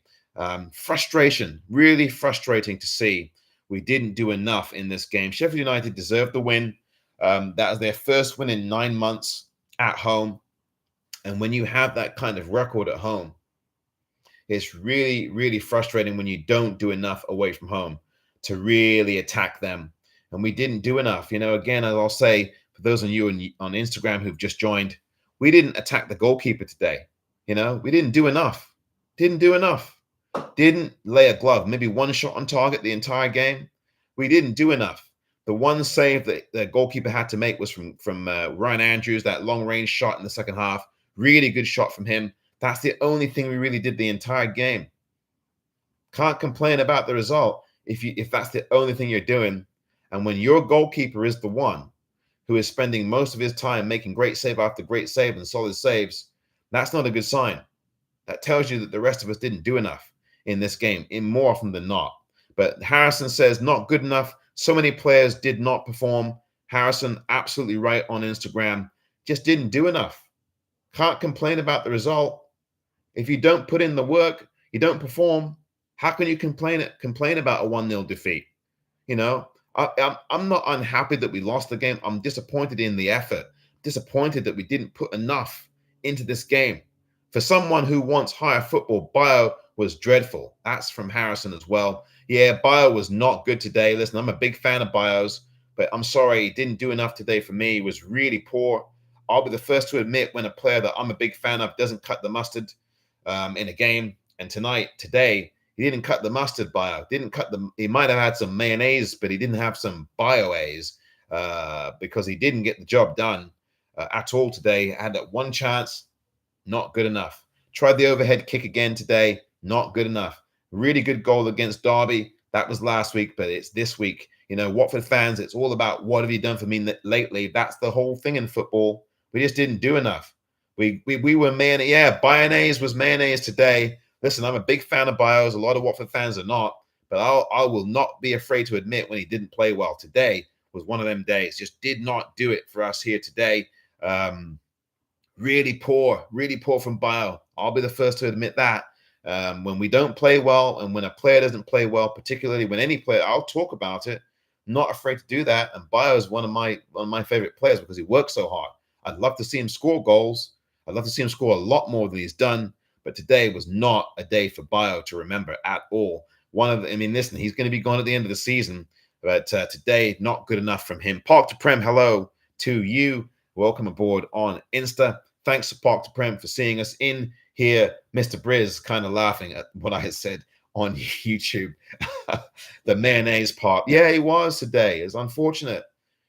A: Frustration, really frustrating to see. We didn't do enough in this game. Sheffield United deserved the win. That was their first win in 9 months at home. And when you have that kind of record at home, it's really, really frustrating when you don't do enough away from home to really attack them. And we didn't do enough. You know, again, as I'll say, for those of you on Instagram who've just joined, we didn't attack the goalkeeper today. You know, we didn't do enough. Didn't do enough. Didn't lay a glove. Maybe one shot on target the entire game. We didn't do enough. The one save that the goalkeeper had to make was from Ryan Andrews, that long-range shot in the second half. Really good shot from him. That's the only thing we really did the entire game. Can't complain about the result if that's the only thing you're doing. And when your goalkeeper is the one who is spending most of his time making great save after great save and solid saves, that's not a good sign. That tells you that the rest of us didn't do enough in this game, in more often than not. But Harrison says not good enough. So many players did not perform. Harrison, absolutely right on Instagram. Just didn't do enough. Can't complain about the result. If you don't put in the work, you don't perform. How can you complain about a 1-0 defeat? You know, I'm not unhappy that we lost the game. I'm disappointed in the effort. Disappointed that we didn't put enough into this game. For someone who wants higher football, Bio was dreadful. That's from Harrison as well. Yeah, Bio was not good today. Listen, I'm a big fan of Bio's, but I'm sorry, he didn't do enough today for me. He was really poor. I'll be the first to admit when a player that I'm a big fan of doesn't cut the mustard in a game. And today, he didn't cut the mustard, Bio. He might have had some mayonnaise, but he didn't have some Bio-A's because he didn't get the job done at all today. Had that one chance. Not good enough. Tried the overhead kick again today. Not good enough. Really good goal against Derby. That was last week, but it's this week. You know, Watford fans, it's all about what have you done for me lately. That's the whole thing in football. We just didn't do enough. We were mayonnaise. Yeah, mayonnaise was mayonnaise today. Listen, I'm a big fan of Bios. A lot of Watford fans are not, but I will not be afraid to admit when he didn't play well. Today was one of them days. Just did not do it for us here today. Really poor from Bio. I'll be the first to admit that. When we don't play well and when a player doesn't play well, particularly when any player, I'll talk about it. Not afraid to do that. And Bio is one of my favorite players because he works so hard. I'd love to see him score goals. I'd love to see him score a lot more than he's done. But today was not a day for Bio to remember at all. Listen, he's going to be gone at the end of the season. But today, not good enough from him. Park to Prem, hello to you. Welcome aboard on Insta. Thanks to Park to Prem for seeing us in here. Mr. Briz kind of laughing at what I had said on YouTube. The mayonnaise part. Yeah, he was today. It's unfortunate,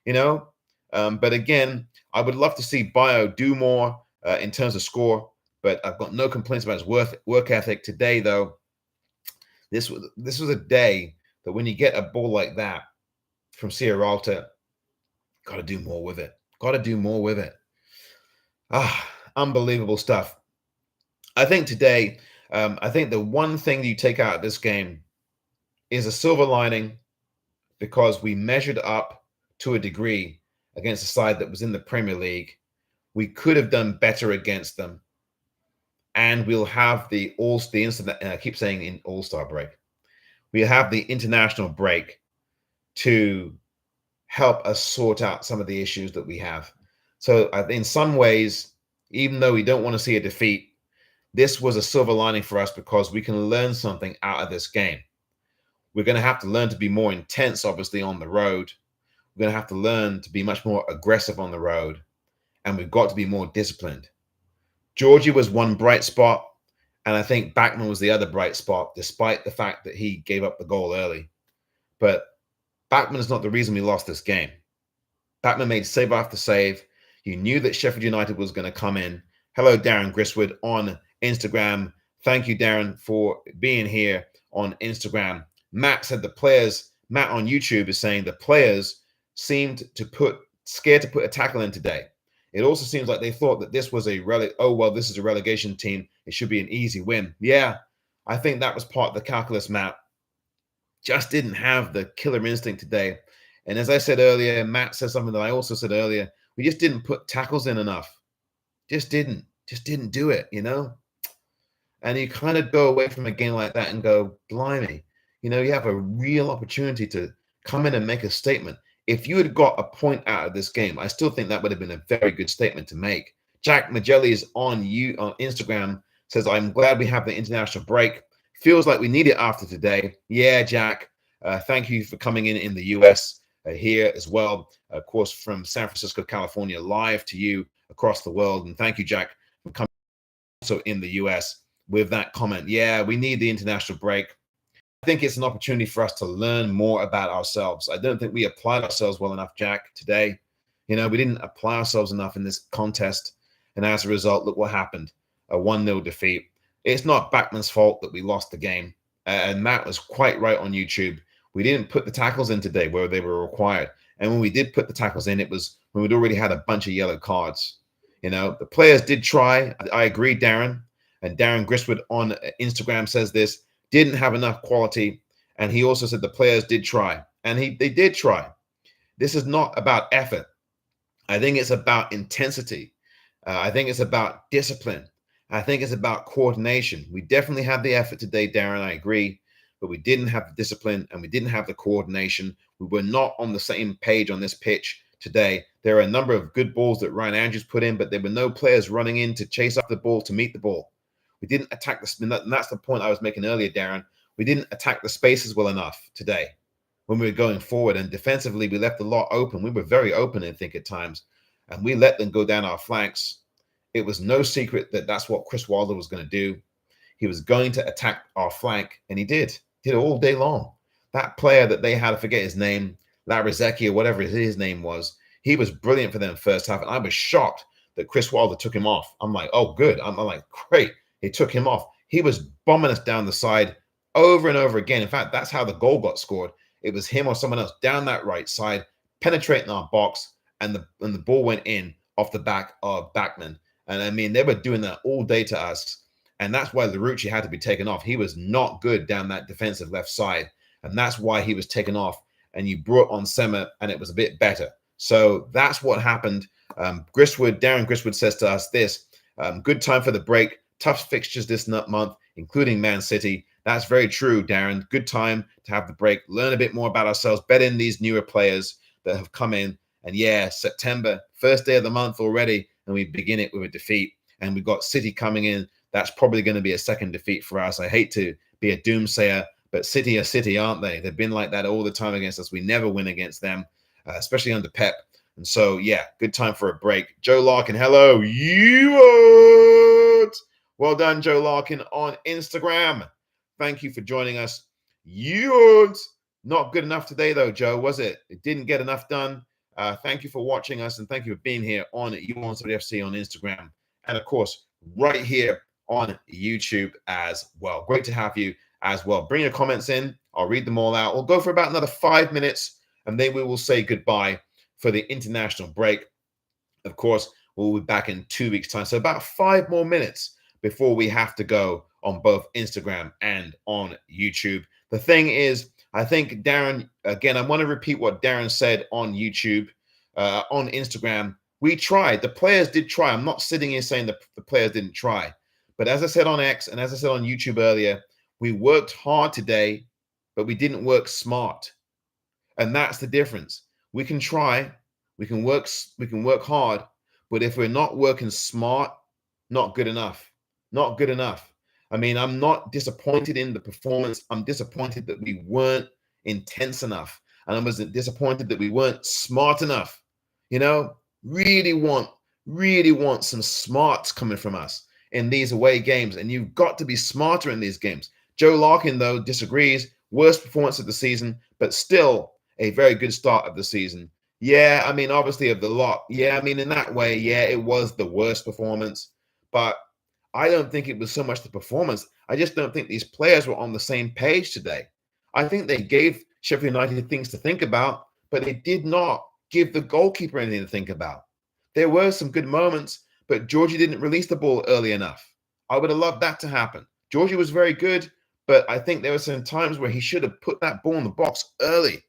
A: you know. But again, I would love to see Bio do more in terms of score. But I've got no complaints about his work ethic today, though. This was a day that when you get a ball like that from Sierralta, got to do more with it. Got to do more with it. Unbelievable stuff. I think today, I think the one thing you take out of this game is a silver lining because we measured up to a degree against a side that was in the Premier League. We could have done better against them. And we'll have I keep saying in All-Star break. We'll have the international break to help us sort out some of the issues that we have. So in some ways, even though we don't want to see a defeat, this was a silver lining for us because we can learn something out of this game. We're going to have to learn to be more intense, obviously, on the road. We're going to have to learn to be much more aggressive on the road. And we've got to be more disciplined. Georgie was one bright spot, and I think Backman was the other bright spot, despite the fact that he gave up the goal early. But Backman is not the reason we lost this game. Backman made save after save. You knew that Sheffield United was going to come in. Hello, Darren Griswood on Instagram. Thank you, Darren, for being here on Instagram. Matt said the players, Matt on YouTube is saying the players seemed scared to put a tackle in today. It also seems like they thought that this was this is a relegation team. It should be an easy win. Yeah, I think that was part of the calculus, Matt. Just didn't have the killer instinct today. And as I said earlier, Matt said something that I also said earlier. We just didn't put tackles in enough. Just didn't do it, And you kind of go away from a game like that and go, blimey, you have a real opportunity to come in and make a statement. If you had got a point out of this game, I still think that would have been a very good statement to make. Jack Majelli's on Instagram says, I'm glad we have the international break. Feels like we need it after today. Yeah, Jack. Thank you for coming in the US here as well. Of course, from San Francisco, California, live to you across the world. And thank you, Jack, for coming also in the US with that comment. Yeah, we need the international break. I think it's an opportunity for us to learn more about ourselves. I don't think we applied ourselves well enough, Jack, today. We didn't apply ourselves enough in this contest. And as a result, look what happened. A 1-0 defeat. It's not Backman's fault that we lost the game. And Matt was quite right on YouTube. We didn't put the tackles in today where they were required. And when we did put the tackles in, it was when we'd already had a bunch of yellow cards. The players did try. I agree, Darren. And Darren Griswood on Instagram says this. Didn't have enough quality. And he also said the players did try. And they did try. This is not about effort. I think it's about intensity. I think it's about discipline. I think it's about coordination. We definitely had the effort today, Darren. I agree. But we didn't have the discipline and we didn't have the coordination. We were not on the same page on this pitch today. There are a number of good balls that Ryan Andrews put in, but there were no players running in to chase up the ball, to meet the ball. We didn't attack the spin. And that's the point I was making earlier, Darren. We didn't attack the spaces well enough today when we were going forward. And defensively, we left a lot open. We were very open, I think, at times. And we let them go down our flanks. It was no secret that that's what Chris Wilder was going to do. He was going to attack our flank, and he did. Did it all day long. That player that they had, I forget his name, Larizeki or whatever his name was, he was brilliant for them first half. And I was shocked that Chris Wilder took him off. I'm like, oh, good. I'm like, great. He took him off. He was bombing us down the side over and over again. In fact, that's how the goal got scored. It was him or someone else down that right side, penetrating our box, and the ball went in off the back of Backman. And I mean, they were doing that all day to us. And that's why Larucci had to be taken off. He was not good down that defensive left side. And that's why he was taken off. And you brought on Sema, and it was a bit better. So that's what happened. Darren Griswood says to us this, good time for the break. Tough fixtures this month, including Man City. That's very true, Darren. Good time to have the break. Learn a bit more about ourselves. Bet in these newer players that have come in. And yeah, September, first day of the month already. And we begin it with a defeat. And we've got City coming in. That's probably going to be a second defeat for us. I hate to be a doomsayer, but City are City, aren't they? They've been like that all the time against us. We never win against them, especially under Pep. And so, yeah, good time for a break. Joe Larkin, hello. You ORNS. Well done, Joe Larkin on Instagram. Thank you for joining us. You ORNS. Not good enough today, though, Joe, was it? It didn't get enough done. Thank you for watching us, and thank you for being here on YOU ORNS FC on Instagram. And, of course, right here on YouTube as well. Great to have you as well. Bring your comments in. I'll read them all out. We'll go for about another 5 minutes, and then we will say goodbye for the international break. Of course, we'll be back in 2 weeks' time. So about 5 more minutes before we have to go on both Instagram and on YouTube. The thing is, I think Darren, again, I want to repeat what Darren said on YouTube, on Instagram. We tried. The players did try. I'm not sitting here saying that the players didn't try. But as I said on X and as I said on YouTube earlier, we worked hard today, but we didn't work smart. And that's the difference. We can try, we can work hard, but if we're not working smart, not good enough. Not good enough. I mean, I'm not disappointed in the performance. I'm disappointed that we weren't intense enough. And I was disappointed that we weren't smart enough. Really want some smarts coming from us in these away games. And you've got to be smarter in these games. Joe Larkin, though, disagrees. Worst performance of the season, but still a very good start of the season. Yeah, I mean, obviously of the lot. Yeah, I mean, in that way, yeah, it was the worst performance. But I don't think it was so much the performance. I just don't think these players were on the same page today. I think they gave Sheffield United things to think about, but they did not give the goalkeeper anything to think about. There were some good moments, but Georgie didn't release the ball early enough. I would have loved that to happen. Georgie was very good, but I think there were some times where he should have put that ball in the box early.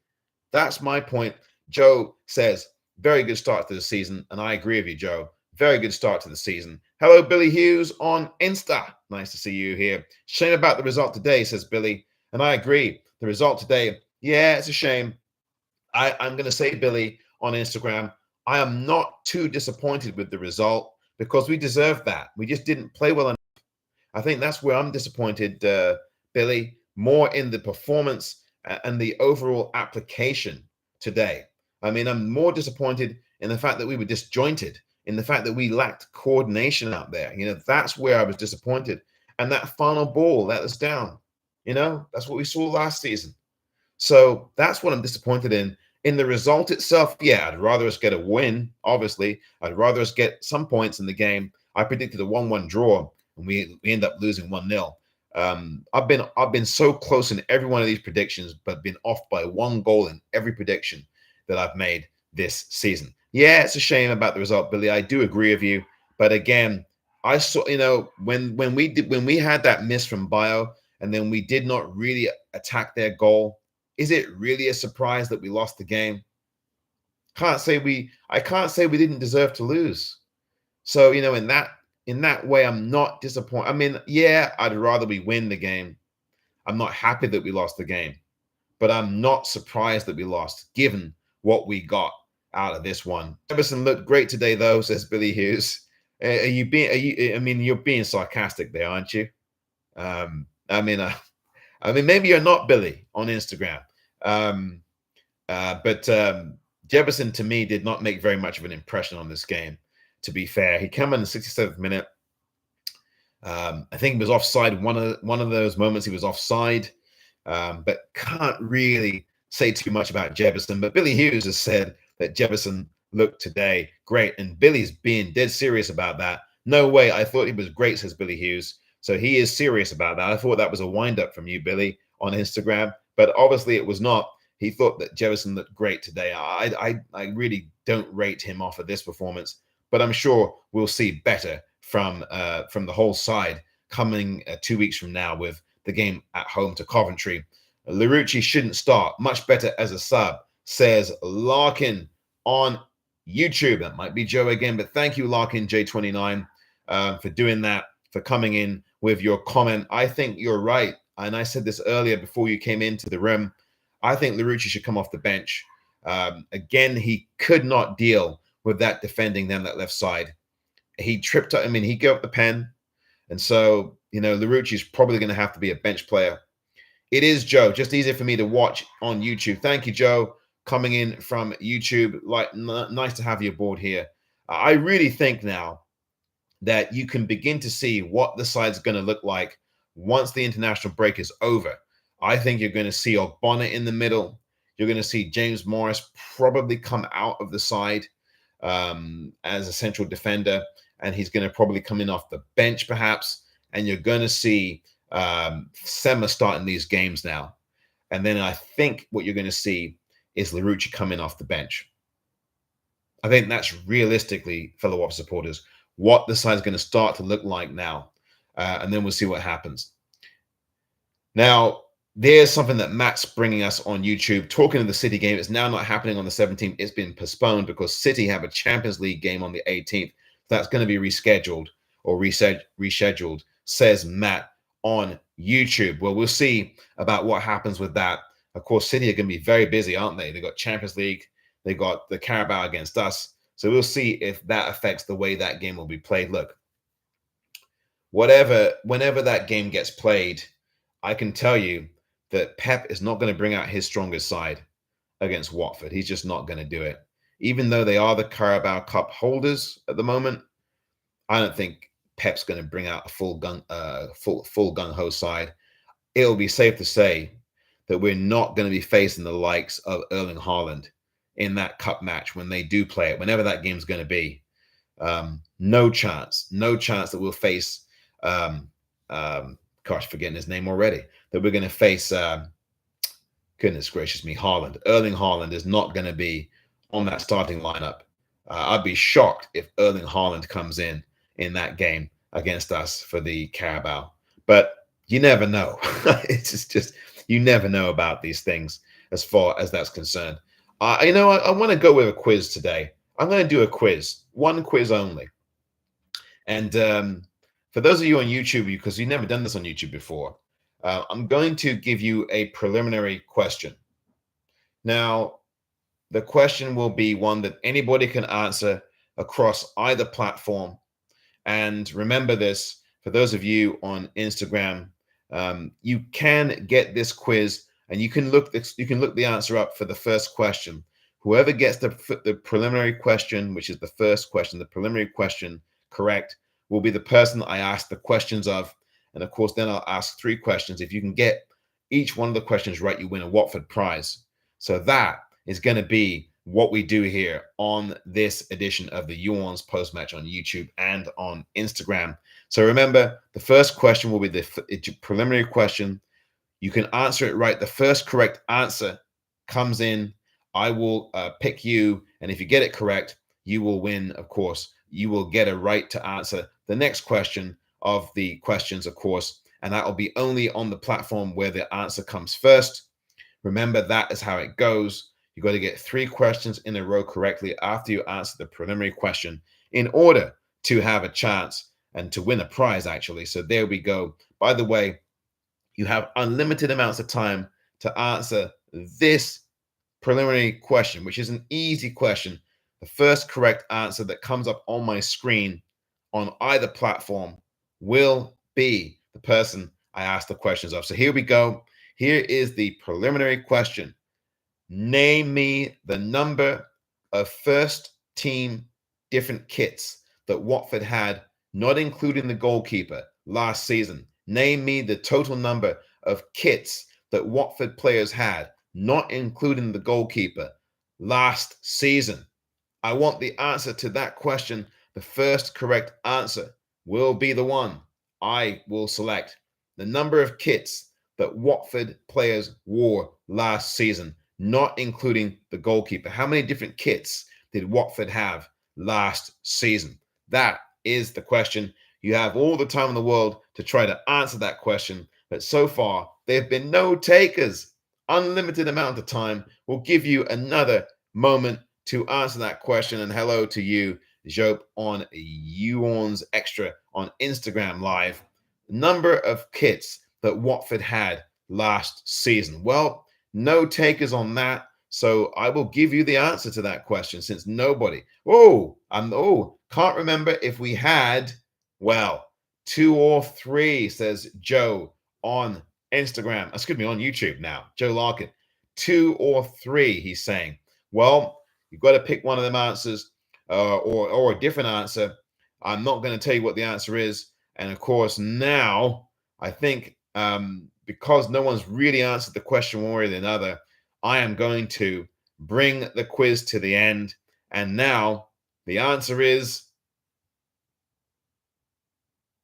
A: That's my point. Joe says, very good start to the season. And I agree with you, Joe. Very good start to the season. Hello, Billy Hughes on Insta. Nice to see you here. Shame about the result today, says Billy. And I agree. The result today, yeah, it's a shame. I'm going to say, Billy, on Instagram, I am not too disappointed with the result because we deserved that. We just didn't play well enough. I think that's where I'm disappointed, Billy, more in the performance and the overall application today. I mean, I'm more disappointed in the fact that we were disjointed, in the fact that we lacked coordination out there. That's where I was disappointed. And that final ball let us down. That's what we saw last season. So that's what I'm disappointed in. In the result itself, yeah, I'd rather us get a win, obviously. I'd rather us get some points in the game. I predicted a 1-1 draw, and we end up losing 1-0. I've been so close in every one of these predictions, but been off by one goal in every prediction that I've made this season. Yeah, it's a shame about the result, Billy. I do agree with you. But again, I saw, when we had that miss from Bio, and then we did not really attack their goal. Is it really a surprise that we lost the game? I can't say we didn't deserve to lose. So, in that way, I'm not disappointed. I mean, yeah, I'd rather we win the game. I'm not happy that we lost the game, but I'm not surprised that we lost, given what we got out of this one. Everson looked great today, though, says Billy Hughes. I mean, you're being sarcastic there, aren't you? I mean, maybe you're not, Billy, on Instagram. But Jefferson, to me, did not make very much of an impression on this game, to be fair. He came in the 67th minute. I think he was offside. One of those moments he was offside, but can't really say too much about Jefferson. But Billy Hughes has said that Jefferson looked today great, and Billy's being dead serious about that. No way. I thought he was great, says Billy Hughes. So he is serious about that. I thought that was a wind-up from you, Billy, on Instagram, but obviously it was not. He thought that Jefferson looked great today. I really don't rate him off of this performance, but I'm sure we'll see better from the whole side coming 2 weeks from now with the game at home to Coventry. Larouci shouldn't start. Much better as a sub, says Larkin on YouTube. That might be Joe again, but thank you, Larkin J29, for doing that, for coming in with your comment. I think you're right. And I said this earlier before you came into the room. I think Larouci should come off the bench. Again, he could not deal with that defending down that left side. He tripped up. I mean, he gave up the pen. And so, Larouci is probably going to have to be a bench player. It is, Joe, just easier for me to watch on YouTube. Thank you, Joe, coming in from YouTube. Nice to have you aboard here. I really think now that you can begin to see what the side's going to look like once the international break is over. I think you're going to see Ogbonna in the middle. You're going to see James Morris probably come out of the side as a central defender, and he's going to probably come in off the bench perhaps. And you're going to see Sema starting these games now. And then I think what you're going to see is Larouci coming off the bench. I think that's realistically, fellow Watford supporters, what the side's going to start to look like now. And then we'll see what happens. Now, there's something that Matt's bringing us on YouTube. Talking of the City game, it's now not happening on the 17th. It's been postponed because City have a Champions League game on the 18th. That's going to be rescheduled or rescheduled, says Matt on YouTube. Well, we'll see about what happens with that. Of course, City are going to be very busy, aren't they? They've got Champions League. They've got the Carabao against us. So we'll see if that affects the way that game will be played. Look, whenever that game gets played, I can tell you that Pep is not going to bring out his strongest side against Watford. He's just not going to do it. Even though they are the Carabao Cup holders at the moment, I don't think Pep's going to bring out a full gung-ho side. It'll be safe to say that we're not going to be facing the likes of Erling Haaland in that cup match when they do play it, whenever that game's going to be. No chance that we'll face, gosh, forgetting his name already, that we're going to face, goodness gracious me, Haaland. Erling Haaland is not going to be on that starting lineup. I'd be shocked if Erling Haaland comes in that game against us for the Carabao. But you never know. It's just you never know about these things as far as that's concerned. I want to go with a quiz today. I'm going to do a quiz, one quiz only. And for those of you on YouTube, because you've never done this on YouTube before, I'm going to give you a preliminary question. Now, the question will be one that anybody can answer across either platform. And remember this, for those of you on Instagram, you can get this quiz and you can look the answer up for the first question. Whoever gets the preliminary question, which is the first question, the preliminary question correct, will be the person I ask the questions of. And of course, then I'll ask 3 questions. If you can get each one of the questions right, you win a Watford prize. So that is going to be what we do here on this edition of the You ORNS post-match on YouTube and on Instagram. So remember, the first question will be the preliminary question. You can answer it right. The first correct answer comes in. I will pick you. And if you get it correct, you will win, of course. You will get a right to answer the next question of the questions, of course. And that will be only on the platform where the answer comes first. Remember, that is how it goes. You got to get 3 questions in a row correctly after you answer the preliminary question in order to have a chance and to win a prize, actually. So there we go. By the way, you have unlimited amounts of time to answer this preliminary question, which is an easy question. The first correct answer that comes up on my screen on either platform will be the person I ask the questions of. So here we go. Here is the preliminary question. Name me the number of first team different kits that Watford had, not including the goalkeeper, last season. Name me the total number of kits that Watford players had, not including the goalkeeper, last season. I want the answer to that question. The first correct answer will be the one I will select. The number of kits that Watford players wore last season, not including the goalkeeper. How many different kits did Watford have last season? That is the question. You have all the time in the world to try to answer that question, but so far there have been no takers. Unlimited amount of time. We'll give you another moment to answer that question. And hello to you, Jope, on You ORNS Extra on Instagram Live. Number of kits that Watford had last season. Well, no takers on that. So I will give you the answer to that question since nobody. Can't remember if we had, well, 2 or 3, says Joe on Instagram. Excuse me, on YouTube now. Joe Larkin. 2 or 3, he's saying. Well, you've got to pick one of them answers or a different answer. I'm not going to tell you what the answer is. And of course, now I think because no one's really answered the question one way or another, I am going to bring the quiz to the end. And now the answer is,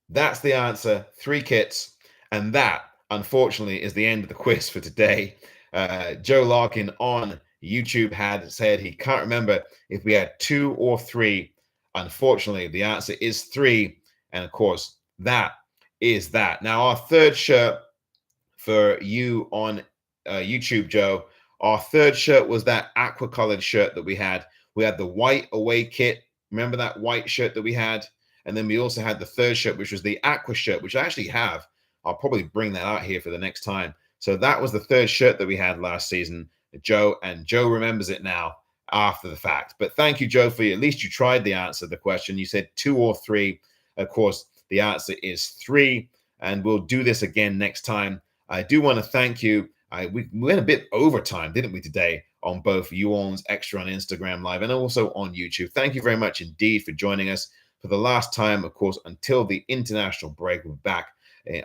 A: that's the answer, 3 kits. And that, unfortunately, is the end of the quiz for today. Joe Larkin on YouTube had said he can't remember if we had 2 or 3. Unfortunately, the answer is 3. And of course, that is that. Now, our third shirt for you on YouTube, Joe, our third shirt was that aqua colored shirt that we had. We had the white away kit. Remember that white shirt that we had? And then we also had the third shirt, which was the aqua shirt, which I actually have. I'll probably bring that out here for the next time. So that was the third shirt that we had last season, Joe, and Joe remembers it now after the fact. But thank you, Joe, for at least you tried the answer to the question. You said 2 or 3. Of course, the answer is 3, and we'll do this again next time. I do want to thank you. We went a bit overtime, didn't we, today on both You ORNS Extra on Instagram Live and also on YouTube. Thank you very much indeed for joining us for the last time, of course, until the international break. We're back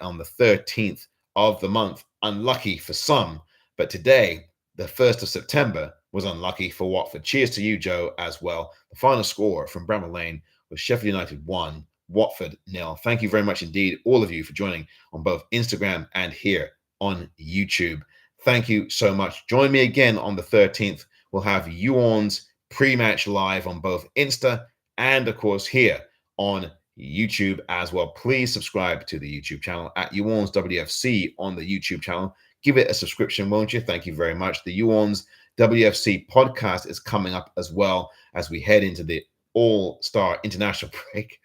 A: on the 13th of the month. Unlucky for some, but today the 1st of September was unlucky for Watford. Cheers to you, Joe, as well. The final score from Bramall Lane was Sheffield United 1, Watford 0. Thank you very much indeed, all of you, for joining on both Instagram and here on YouTube. Thank you so much. Join me again on the 13th. We'll have You ORNS pre-match live on both Insta and, of course, here on YouTube as well. Please subscribe to the YouTube channel at You ORNS WFC on the YouTube channel. Give it a subscription, won't you? Thank you very much. The You ORNS WFC podcast is coming up as well as we head into the All-Star International break.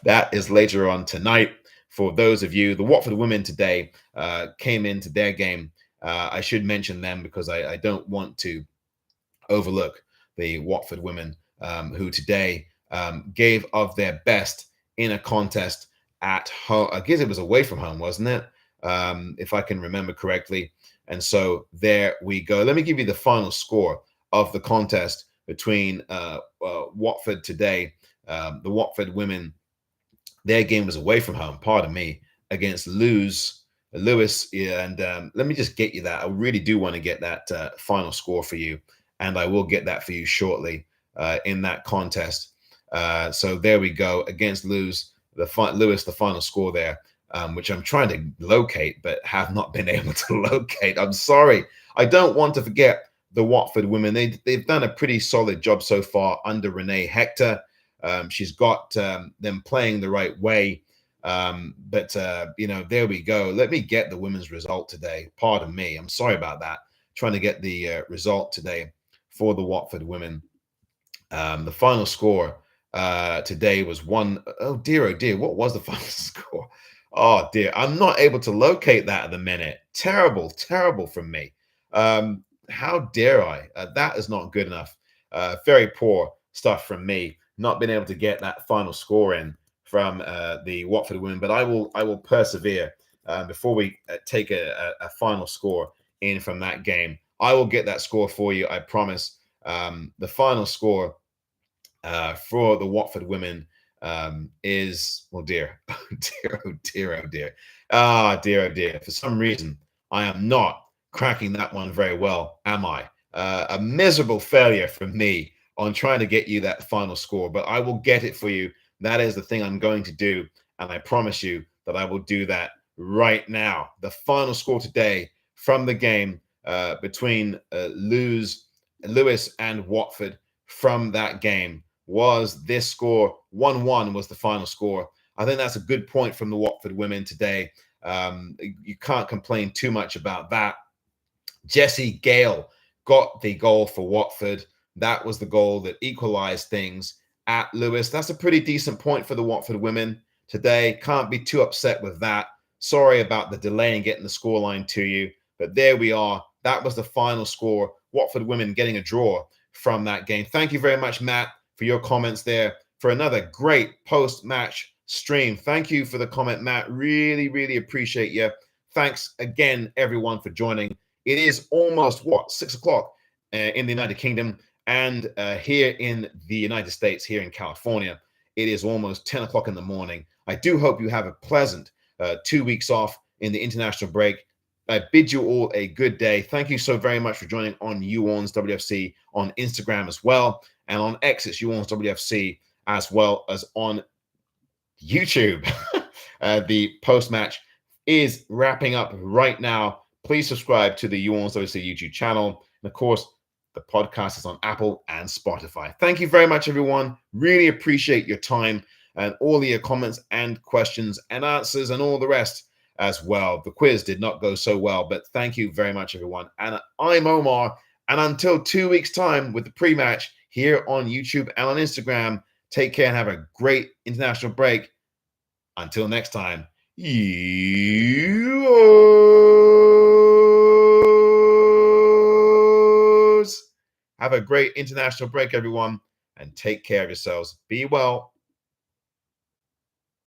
A: That is later on tonight. For those of you, the Watford women today came into their game. I should mention them because I don't want to overlook the Watford women who today gave of their best in a contest at home. I guess it was away from home, wasn't it? If I can remember correctly. And so there we go. Let me give you the final score of the contest between Watford today. The Watford women, their game was away from home, pardon me, against Lewis. And let me just get you that. I really do want to get that final score for you. And I will get that for you shortly in that contest. So there we go, against Lewis, the final score there, which I'm trying to locate, but have not been able to locate. I'm sorry. I don't want to forget the Watford women. They've done a pretty solid job so far under Renee Hector. She's got them playing the right way. But there we go. Let me get the women's result today. Pardon me. I'm sorry about that. Trying to get the result today for the Watford women. The final score today was 1. Oh dear, what was the final score? Oh dear, I'm not able to locate that at the minute. Terrible from me. How dare I? That is not good enough. Very poor stuff from me. Not being able to get that final score in from the Watford women, but I will persevere before we take a final score in from that game. I will get that score for you, I promise. The final score for the Watford women is, well, dear, oh dear. For some reason, I am not cracking that one very well, am I? A miserable failure from me on trying to get you that final score, but I will get it for you. That is the thing I'm going to do, and I promise you that I will do that right now. The final score today from the game between Lewis and Watford from that game was this score. 1-1 was the final score. I think that's a good point from the Watford women today. You can't complain too much about that. Jessie Gale got the goal for Watford. That was the goal that equalized things at Lewis. That's a pretty decent point for the Watford women today. Can't be too upset with that. Sorry about the delay in getting the scoreline to you, but there we are. That was the final score. Watford women getting a draw from that game. Thank you very much, Matt, for your comments there, for another great post-match stream. Thank you for the comment, Matt. Really appreciate you. Thanks again, everyone, for joining. It is almost, 6 o'clock in the United Kingdom, and here in the United States, here in California, it is almost 10 o'clock in the morning. I do hope you have a pleasant 2 weeks off in the international break. I bid you all a good day. Thank you so very much for joining on You ORNS WFC on Instagram as well. And on X, it's You ORNS WFC, as well as on YouTube. The post-match is wrapping up right now. Please subscribe to the You ORNS WFC YouTube channel. And of course, the podcast is on Apple and Spotify. Thank you very much, everyone. Really appreciate your time and all your comments and questions and answers and all the rest as well. The quiz did not go so well, but thank you very much, everyone. And I'm Omar. And until 2 weeks' time with the pre-match here on YouTube and on Instagram, take care and have a great international break. Until next time, You ORNS. Have a great international break, everyone, and take care of yourselves. Be well.